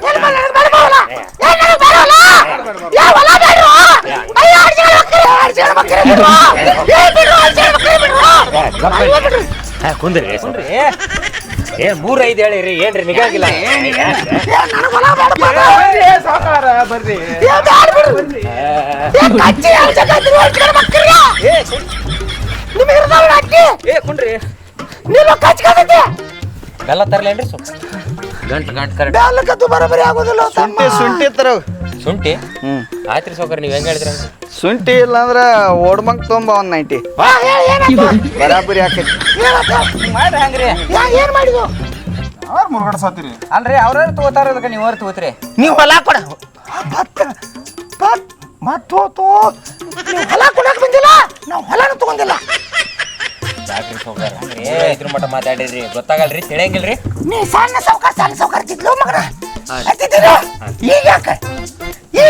Speaker 7: ಏನು ನನಗೆ ಬೇಡ ಹೊಲ. ಏನು ನನಗೆ ಬೇಡ ಹೊಲ. ಯಾ ಹೊಲ ಬೇಡ್ರು ಮೈ ಆಡ್ಸಿಗಳು ಮಕ್ಕಳು ಬಿಡ್ರು. ಏ ಬಿಡ್ರು ಆಡ್ಸಿಗಳು ಮಕ್ಕಳು ಬಿಡ್ರು.
Speaker 6: ಕುಂದ್ರಿ ಏನ್ 3-5 ಹೇಳಿರಿ ಏನ್ರಿ ನಿಗಾಗಿಲ್ಲ.
Speaker 7: ನನಗೆ ಹೊಲ ಬೇಡಪ್ಪ.
Speaker 5: ಬರ್ರಿ
Speaker 7: ಏ ಬೇಡ ಬಿಡ್ರು. ಏ ಕಚ್ಚಿ ಆಡ್ಸಕತ್ತೀರಿ ಆಡ್ಸಿಗಳು ಮಕ್ಕಳು. ನಿಮಗೆ ಇರ್ತಾವಲ್ಲ ಅಕ್ಕಿ
Speaker 6: ಕುಂಡ್ರಿ
Speaker 7: ನೀನು ಕಚ್ಕತ್ತೈತಿ.
Speaker 6: ಬೆಲ್ಲ ತರ್ಲೇನ್ರಿ ಸ್ವಲ್ಪ ಗಂಟು ಕರೆಕ್ಟ್.
Speaker 7: ಬ್ಯಾಲಕತ್ತು ಬರಬರಿ ಆಗೋದಿಲ್ಲ.
Speaker 2: ಶುಂಠಿ ತರ
Speaker 6: ಶುಂಠಿ ಆಯ್ತ್ರಿ ಸಾವ್ಕಾರ ನೀವ್ ಹೆಂಗ್ ಹೇಳಿದ್ರಿ
Speaker 2: ಶುಂಠಿ ಇಲ್ಲ ಅಂದ್ರ ಓಡ್ಮಂಗ್ ತೊಂಬ 190 ಬರಾಬರಿ ಆಕೈತಿ.
Speaker 4: ಮಾಡ್ರಿ ಹಂಗ್ರಿ
Speaker 7: ಏನ್ ಮಾಡಿದ್ವು
Speaker 5: ಅವ್ರು ಮುರುಗಡೆ ಸಾತಿರಿ
Speaker 4: ಅಲ್ರಿ ಅವ್ರ ತಗೋತಾರ ಅದಕ್ಕೆ ನೀವು ಅವ್ರು ತಗೋತೀರಿ.
Speaker 7: ನೀವು ಹೊಲ ಕೊಡ ಮತ್ ಹೋತು ನೀವು ಹೊಲ ಕೊಡಕ್ ಬಂದಿಲ್ಲ. ನಾವು ಹೊಲನ ತಗೊಂಡಿಲ್ಲ.
Speaker 6: ಯಾಕ್ರಿ ಸಾವ್ಕಾರ ಇದ್ರ ಮಟ್ಟ ಮಾತಾಡಿದ್ರಿ ಗೊತ್ತಾಗಲ್ರಿ ತಿಳಿಯಂಗಿಲ್ರಿ.
Speaker 7: ನೀ ಸಣ್ಣ ಸಾವ್ಕಾರ ತಿದ್ಲು ಮಗನ ಹತ್ತಿದ್ದೀರ. ಈಗ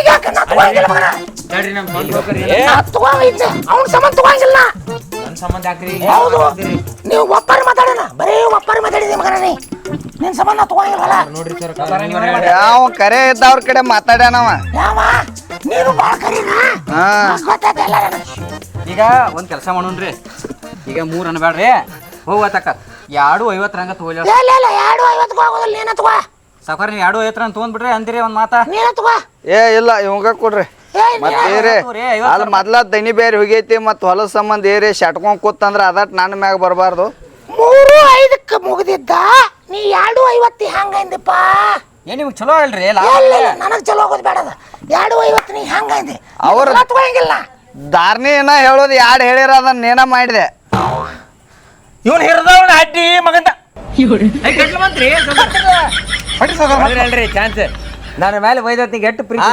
Speaker 7: ಯಾಕೆ ನಾ ತಗೊಂಗಿಲ್ಲ ಮಗನ.
Speaker 6: ನೋಡ್ರಿ ನಮ್ ಸಾವ್ಕಾರ್ರಿ
Speaker 7: ನಾ ತಗೊಂಡಿದ್ದೆ ಅವ್ನ ಸಂಬಂಧ ತಗೊಂಗಿಲ್ಲ.
Speaker 6: ನನ್ ಸಂಬಂಧ ಯಾಕ್ರಿ
Speaker 7: ಹೌದು ನೀವು ಒಪ್ಪಾರಿ ಮಾತಾಡೋಣ. ಬರೀ ಒಪ್ಪಾರಿ ಮಾತಾಡಿದೆ ಮಗನ ನೀ. ನಿನ್ ಸಂಬಂಧ ತಗೊಂಗಿಲ್ಲ.
Speaker 6: ನೋಡ್ರಿ ಸರ್
Speaker 2: ಯಾವ ಕರೆ ಇದ್ದವ್ರ ಕಡೆ ಮಾತಾಡ್ಯಾನವ.
Speaker 7: ಯಾವ ನೀನು ಬಾಳ ಕರೀನಾ ಗೊತ್ತಾಯ್ತು ಎಲ್ಲ ನನಗೆ.
Speaker 4: ಈಗ ಒಂದ್ ಕೆಲಸ ಮಾಡೋಣ್ರಿ. ಈಗ 3 ಅನ್ಬೇಡ್ರಿ ಹೋಗತ್ತಕ್ಕ 2.50 ರಂಗ ತಗೋಲಿ.
Speaker 7: ಇಲ್ಲ 2.50 ಆಗೋದಿಲ್ಲ. ನೀನ ತಗೋ
Speaker 4: ಸಾವ್ಕಾರ ನೀವು 2.50 ಅಂತ ತೊಗೊಂಡ್ಬಿಡ್ರಿ ಅಂದಿರಿ ಒಂದ್ ಮಾತಾ.
Speaker 7: ನೀನ ತಗೋ.
Speaker 2: ಏ ಇಲ್ಲ ಇವಂಗ ಕೊಡ್ರಿ ಮತ್ತೇರಿ ಅಲ್ಲಿ ಮೊದ್ಲ ದನಿ ಬೇರೆ ಹೋಗೈತಿ ಮತ್ ಹೊಲದ ಸಂಬಂಧ ಏರಿ ಶಟ್ಕೊಂಡ್ ಕೂತಂದ್ರ ಅದಟ್ ನನ್ನ ಮ್ಯಾಗ ಬರಬಾರ್ದು.
Speaker 7: 3.5ಕ್ಕೆ ಮುಗ್ದಿದ್ದ ನೀ 2.50 ಹಂಗಂದಿಪ್ಪ.
Speaker 4: ಏನ್ ನಿಮ್ಗೆ ಚಲೋ ಅಲ್ರಿ
Speaker 7: ನನಗ್ ಚಲೋ ಹೋಗೋದು ಬೇಡದ. 2.50 ನೀ ಹಂಗಂದಿ
Speaker 2: ಅವ್ರ
Speaker 7: ತಗೋಂಗಿಲ್ಲ.
Speaker 2: ದಾರ್ನಿ ಏನ ಹೇಳೋದು 2 ಹೇಳಿರ ಅದನ್ನ ಏನ ಮಾಡಿದೆ.
Speaker 6: ಇವ್ನು ಹಿರಿದವನ ಅಡ್ಡಿ ಮಗಂದ
Speaker 5: ಹೊಡಿ ಸಾವ್ಕಾರ
Speaker 6: ಅಲ್ರಿ ಚಾನ್ಸ್
Speaker 4: ನನ್ನ ಮೇಲೆ ಬೈದತ್ ಎಷ್ಟು ಪ್ರೀತಿ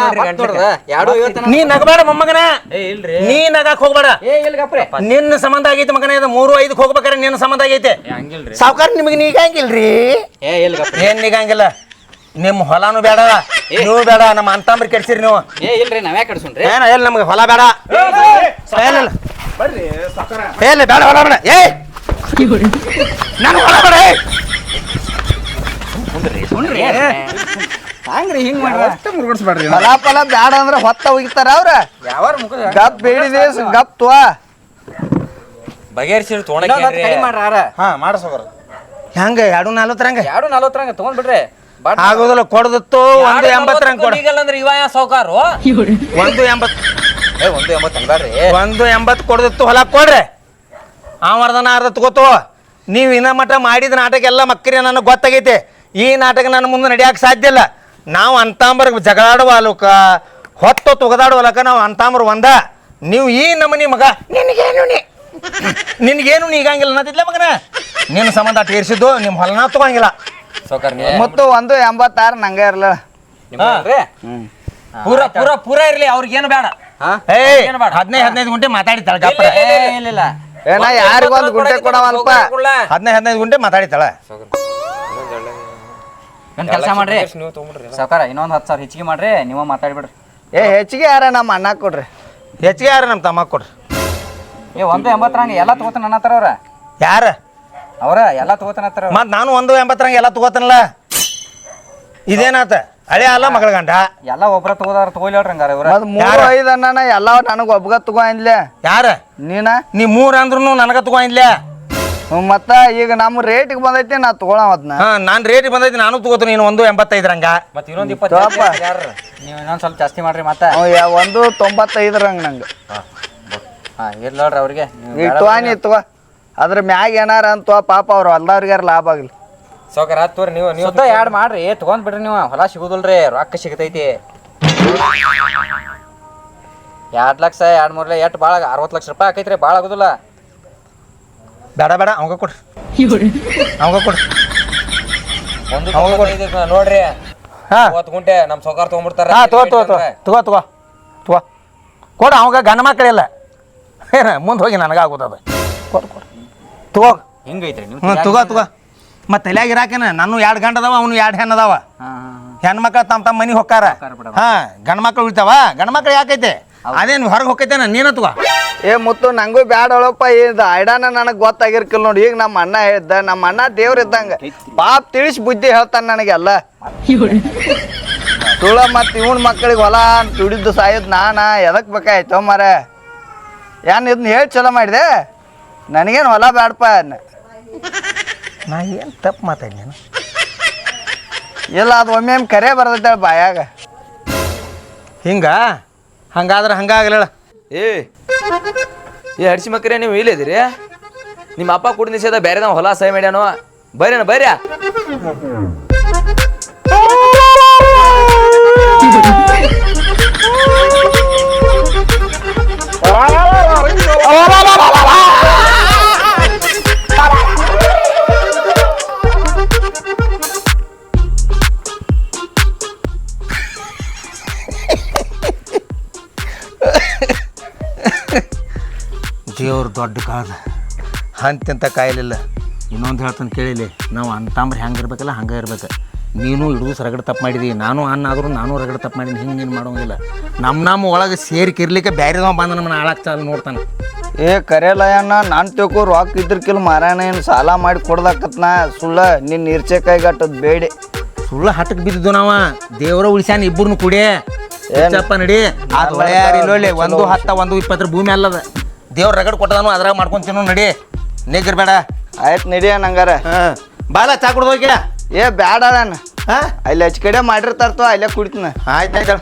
Speaker 1: ನೀ ನಗಬೇಡ ಮೊಮ್ಮಗನ,
Speaker 6: ಏ ಇಲ್ರಿ
Speaker 1: ನೀ ನಗಾಕ್ ಹೋಗ್ಬೇಡ.
Speaker 4: ಏ ಇಲ್ಲ ಗಪ್ರೆ
Speaker 1: ನಿನ್ನ ಸಂಬಂಧ ಆಗೈತೆ ಮಗನ, ಇದು 3-5 ಹೋಗ್ಬೇಕಾರೆ ನಿನ್ನ ಸಂಬಂಧ ಆಗೈತೆ.
Speaker 6: ಹಂಗಿಲ್ರಿ
Speaker 1: ಸಾವುಕಾರ ನಿಮಗೆ ನೀಗಂಗಿಲ್ರಿ.
Speaker 4: ಏ ಇಲ್ಲ ಗಪ್ರೆ
Speaker 1: ಏನ್ ನೀಗಂಗಿಲ್ಲ, ನಿಮ್ಮ ಹೊಲಾನು ಬೇಡ, ನೀವು ಬೇಡ, ನಮ್ಮ ಅಂತಂಬ್ರಿ ಕೆಡ್ಸಿರಿ ನೀವು.
Speaker 4: ಏ ಇಲ್ರಿ ನಾವ್ಯಾ ಕಡ್ಸುನ್ರಿ
Speaker 1: ಏನ ಎಲ್ಲಿ ನಮ್ಗೆ ಹೊಲ ಬೇಡ, ಏನಿಲ್ಲ ಏನಿಲ್ಲ ಬೇಡ, ಹೊಲ ಬೇಡ. ಏ ನಾನು ಹೊಲ ಬೇಡ.
Speaker 4: ಹಂಗ್ರಿ ಹಿಂಗ್ ಮಾಡ್ರ
Speaker 5: ಮುರುಗಡ್ಸ್ಬೇಡ್ರಿ.
Speaker 2: ಫಲ ಫಲ ಬ್ಯಾಡ ಅಂದ್ರೆ ಹೊತ್ತ ಹೋಗಿತಾರ ಅವ್ರ.
Speaker 4: ಯಾವಾರ ಮುಖ
Speaker 2: ಗಪ್ ಬೇಡಿದೆ ಗಪ್ ತುವ.
Speaker 6: ಬಗೆಹರಿಸಿ
Speaker 4: ಕಡಿಮೆ ಮಾಡ್ರ
Speaker 5: ಹಾ ಮಾಡ ಸಾವ್ಕಾರ.
Speaker 1: ಹೆಂಗ 2-40 ರಂಗ
Speaker 4: 240 ತಗೊಂಡ್ಬಿಡ್ರಿ
Speaker 1: ಆಗೋದಿಲ್ಲ. ಕೊಡದತ್ತು 180 ರಂಗ ಕೊಡ.
Speaker 6: ಅಂದ್ರೆ ಇವ ಸಾವುಕಾರು
Speaker 1: 180
Speaker 6: ಏ 180 ಅನ್ಬೇಡ್ರಿ
Speaker 1: 180 ಕೊಡದತ್ತು ಹೊಲ ಕೊಡ್ರಿ. ಅರ್ಧ ತಗೋತು. ನೀವು ಇನ್ನ ಮಟ್ಟ ಮಾಡಿದ ನಾಟಕ ಎಲ್ಲ ಮಕ್ಕರಿ ನನಗೆ ಗೊತ್ತಾಗೈತೆ. ಈ ನಾಟಕ ನನ್ನ ಮುಂದೆ ನಡೆಯಕ್ಕೆ ಸಾಧ್ಯ ಇಲ್ಲ. ನಾವು ಅಂತಾಂಬರ್ಗೆ ಜಗಳಾಡುವ ಅಲಕ, ಹೊತ್ತು ತೊಗದಾಡುವಲಕ ನಾವು ಅಂತಾಂಬರ್ ಒಂದ. ನೀವು ಈ ನಮನಿ ಮಗ ನಿನಗೇನು ನೀಗಂಗಿಲ್ಲ ಅನ್ನತಿದ್ಲ ಮಗನ. ನಿನ್ನ ಸಂಬಂಧ ಅಟ್ ಏರ್ಸಿದ್ದು ನಿಮ್ಮ ಹೊಲನ ತಗೊಂಗಿಲ್ಲ.
Speaker 6: ಸಾವುಕಾರ
Speaker 2: ಮತ್ತು 186 ನಂಗೆ ಇರಲ್ಲ.
Speaker 6: ಪೂರ ಇರ್ಲಿ ಅವ್ರಿಗೇನು ಬೇಡ.
Speaker 1: ಏಯ್ 15 ಗುಂಟೆ ಮಾತಾಡಿತಾಳ ಗಪ್ಪ.
Speaker 4: ಇಲ್ಲ
Speaker 2: ಏನ ಯಾರಿಗೊಂದು ಗುಂಟೆ ಕೊಡವಲ್ಪ.
Speaker 1: 15 ಗುಂಟೆ ಮಾತಾಡಿತಾಳ.
Speaker 4: ಒಂದ್ ಕೆಲಸ ಮಾಡ್ರಿ
Speaker 6: ನೀವು ತಗೊಂಡ್ರಿ
Speaker 4: ಸಾವುಕಾರ, ಇನ್ನೊಂದು 10,000 ಹೆಚ್ಚಿಗೆ ಮಾಡ್ರಿ, ನೀವ ಮಾತಾಡ್ಬಿಡ್ರಿ.
Speaker 2: ಏ ಹೆಚ್ಚಿಗೆ ಯಾರ ನಮ್ಮ ಅಣ್ಣ ಕೊಡ್ರಿ.
Speaker 1: ಹೆಚ್ಚಿಗೆ ಯಾರು ನಮ್ಮ ತಮ್ಮ ಕೊಡ್ರಿ.
Speaker 4: ಏ 180 ರಂಗ ಎಲ್ಲ ತಗೋತಾನ ಅನ್ನತ್ತಾರ ಅವ್ರ.
Speaker 1: ಯಾರ
Speaker 4: ಅವ್ರ ಎಲ್ಲ ತಗೋತಾನತ್ತಾರ.
Speaker 1: ಮತ್ ನಾನು 180 ರಂಗ ಎಲ್ಲ ತಗೋತನಲ್ಲ. ಇದೇನಾತ ಹಳೆ ಅಲ್ಲ ಮಗಳ ಗಂಡ.
Speaker 4: ಎಲ್ಲ ಒಬ್ರ ತಗೋದಾರ ತಗೋಲಿ ಹೇಳ್ರಿ ಹಂಗಾರ ಇವ್ರ.
Speaker 2: ಮತ್ 3-5 ಅಣ್ಣ ಎಲ್ಲ ನನಗೆ ಒಬ್ಬಗ ತಗೋ ಅಂದ್ಲೆ.
Speaker 1: ಯಾರ
Speaker 2: ನೀನ
Speaker 1: ನೀ 3 ಅಂದ್ರೂ ನನಗ ತಗೋಯಿಲ್ಲ.
Speaker 2: ಮತ್ತ ಈಗ ನಮ್ಮ ರೇಟಿಗೆ ಬಂದೈತಿ ನಾ ತಗೊಳವ ಅದನ್ನ.
Speaker 1: ನಾನು ರೇಟ್ ಬಂದೈತಿ, ನಾನು ತಗೋತೀನಿ. ನೀನು 185 ರಂಗ.
Speaker 6: ಮತ್ತೆ ಇನ್ನೊಂದು 20 ಯಾರು
Speaker 4: ನೀವು ಇನ್ನೊಂದ್ ಸ್ವಲ್ಪ ಜಾಸ್ತಿ ಮಾಡ್ರಿ ಮತ್ತೆ.
Speaker 2: 195 ರಂಗ ನಂಗೆ.
Speaker 4: ಹಾ ಇರ್ಲಿ ನೋಡ್ರಿ ಅವ್ರಿಗೆ.
Speaker 2: ಈಗ ತಗೋನಿ ತಗೋ, ಅದ್ರ ಮ್ಯಾಗ ಏನಾರ ಅಂತ ಪಾಪ ಅವ್ರು ಹೊಲ್ದವ್ರಿಗಾರ ಲಾಭ ಆಗ್ಲಿ.
Speaker 6: ಸಾವುಕಾರ ಆತೋರಿ ನೀವು
Speaker 4: ಸುತ್ತ ಯಾಡ್ ಮಾಡ್ರಿ, ತಗೊಂಡ್ ಬಿಡ್ರಿ. ನೀವು ಹೊಲ ಸಿಗುದಿಲ್ರಿ, ರೊಕ್ಕ ಸಿಗತೈತಿ. 2 ಲಕ್ಷ 2-3 ಲಕ್ಷ ಎಟ್ ಭಾಳ 60 ಲಕ್ಷ ರೂಪಾಯಿ ಆಕೈತ್ರಿ, ಭಾಳ ಆಗುದಿಲ್ಲ.
Speaker 1: ಬೇಡ ಅವಂಗ ಕೊಡ್ರಿ, ಅವಂಗ ಕೊಡ್ರಿ.
Speaker 6: ನೋಡ್ರಿ
Speaker 1: ಹಾ
Speaker 6: 30 ಗುಂಟೆ ನಮ್ ಸಾವುಕಾರ ತಗೊಂಡ್ಬಿಡ್ತಾರ.
Speaker 1: ಹಾ ತಗೋ ಕೊಡ. ಅವಂಗ ಗಂಡ ಮಕ್ಕಳಿಲ್ಲ, ಏನ ಮುಂದೆ ಹೋಗಿ ನನಗಾಗೋದದ. ಕೊಡು ತಗೋ.
Speaker 4: ಹಿಂಗೈತ್ರಿ ನೀವು.
Speaker 1: ತಗೋ. ಮತ್ತೆ ತಲೆಯಾಗ ಇರಾಕೇನ ನಾನು 2 ಗಂಡ ಅದಾವ, ಅವನು 2 ಹೆಣ್ಣು ಅದಾವ. ಹೆಣ್ಮಕ್ಳು ತಮ್ಮ ಮನೆಗೆ ಹೊಕ್ಕಾರ. ಹಾ ಗಂಡ ಮಕ್ಳು ಉಳಿತಾವ. ಗಂಡ ಮಕ್ಳು ಯಾಕೈತೆ ಅದೇನು ಹೊರಗೆ ಹೊಕ್ಕೈತೇನ ನೀನ ತಗೋ.
Speaker 2: ಏ ಮುತ್ತು ನಂಗೂ ಬ್ಯಾಡ ಹೇಳಪ್ಪ. ಇದು ಐಡಾನ ನನಗೆ ಗೊತ್ತಾಗಿರ್ಕಿಲ್ಲ ನೋಡಿ. ಈಗ ನಮ್ಮ ಅಣ್ಣ ಹೇಳ್ದ, ನಮ್ಮ ಅಣ್ಣ ದೇವ್ರ ಇದ್ದಂಗ ಪಾಪ ತಿಳಿಸಿ ಬುದ್ಧಿ ಹೇಳ್ತಾನೆ ನನಗೆಲ್ಲ. ತುಳ ಮತ್ತು ಇವನ್ ಮಕ್ಕಳಿಗೆ ಹೊಲ ದುಡಿದ್ದು ಸಾಯೋದು ಎದಕ್ ಬೇಕಾಯ್ತು ಮರ. ಏನ್ ಇದನ್ನ ಹೇಳಿ ಚಲೋ ಮಾಡಿದೆ. ನನಗೇನು ಹೊಲ ಬ್ಯಾಡಪ್ಪ.
Speaker 1: ನಾ ಏನು ತಪ್ಪು ಮಾತಾಡಿ ನಾನು.
Speaker 2: ಇಲ್ಲ ಅದು ಒಮ್ಮೆ ಕರೆ ಬರ್ತೈತೆ ಬಾಯಾಗ.
Speaker 1: ಹಂಗಾದ್ರೆ ಹಂಗಾಗಲಿಲ್ಲ.
Speaker 8: ಏ ಹಡ್ಸಿ ಮಕ್ಕರೇ ನೀವು ಇಲ್ಲಿದ್ದೀರಿ? ನಿಮ್ಮ ಅಪ್ಪ ಕೂಡ ನಿಷೇಧ ಬೇರೆ ನಾವು ಹೊಲ ಸಹಿ ಮಾಡ್ಯಾನು. ಬರ್ರಿ ಬರ್ರಿ.
Speaker 1: ದೇವ್ರು ದೊಡ್ಡ ಕಾದ ಅಂತಿಂತ ಕಾಯಿಲಿಲ್ಲ. ಇನ್ನೊಂದು ಹೇಳ್ತಾನೆ ಕೇಳಿಲಿ, ನಾವು ಅಂತಂಬ್ರೆ ಹೆಂಗೆ ಇರ್ಬೇಕಲ್ಲ ಹಂಗೆ ಇರ್ಬೇಕು. ನೀನು ಹಿಡಿದು ರಗಡೆ ತಪ್ಪು ಮಾಡಿದಿ, ನಾನು ಆದರೂ ನಾನು ರಗಡೆ ತಪ್ಪು ಮಾಡೀನಿ. ಹಿಂಗೆ ಮಾಡೋಂಗಿಲ್ಲ. ನಮ್ಮ ಒಳಗೆ ಸೇರಿಕಿರ್ಲಿಕ್ಕೆ ಬೇರೆದವ ಬಂದು ನಮ್ಮನ್ನ ಹಾಳಾಕ್ ಚಾಲು ನೋಡ್ತಾನೆ.
Speaker 2: ಏ ಕರೆಯಲ್ಲಯ್ಯಣ್ಣ, ನಾನು ತಿಳ್ಕೊ ರೊಕ್ಕ ಇದ್ರಕಿಲ್ ಮಾರಾಯಣ ಏನು ಸಾಲ ಮಾಡಿ ಕೊಡ್ದಾಕತ್ನ ಸುಳ್ಳ. ನಿನ್ನ ಇರ್ಚೆಕಾಯಿ ಗಟ್ಟದ್ ಬೇಡಿ
Speaker 1: ಸುಳ್ಳು ಹಟ್ಟಕ್ಕೆ ಬಿದ್ದಿದ್ದು ನಾವ. ದೇವರ ಉಳಿಸ್ಯಾನ ಇಬ್ಬರನ್ನು ಕೂಡಿ. ಏನಪ್ಪ ನಡಿ. ಅದು ಒಳ್ಳೆ 1 10 1 20 ಭೂಮಿ ಅಲ್ಲದ. ದೇವ್ರ ರಗಡ್ ಕೊಟ್ಟದಾನು ಅದ್ರಾಗ ಮಾಡ್ಕೊಂತೀನೋ ನಡಿ. ನೇಗಿರ್ಬೇಡ.
Speaker 2: ಆಯ್ತು ನಡಿಯ ನಂಗಾರ.
Speaker 1: ಬಾಲ ಚಾ ಕುಡ್ದು ಹೋಗಿ.
Speaker 2: ಏ ಬ್ಯಾಡ ಅಣ್ಣ. ಅಲ್ಲಿ ಹಚ್ಚ ಕಡೆ ಮಾಡಿರ್ತಾರತೋ ಅಲ್ಲೇ ಕುಡಿತೀನಿ.
Speaker 1: ಆಯ್ತು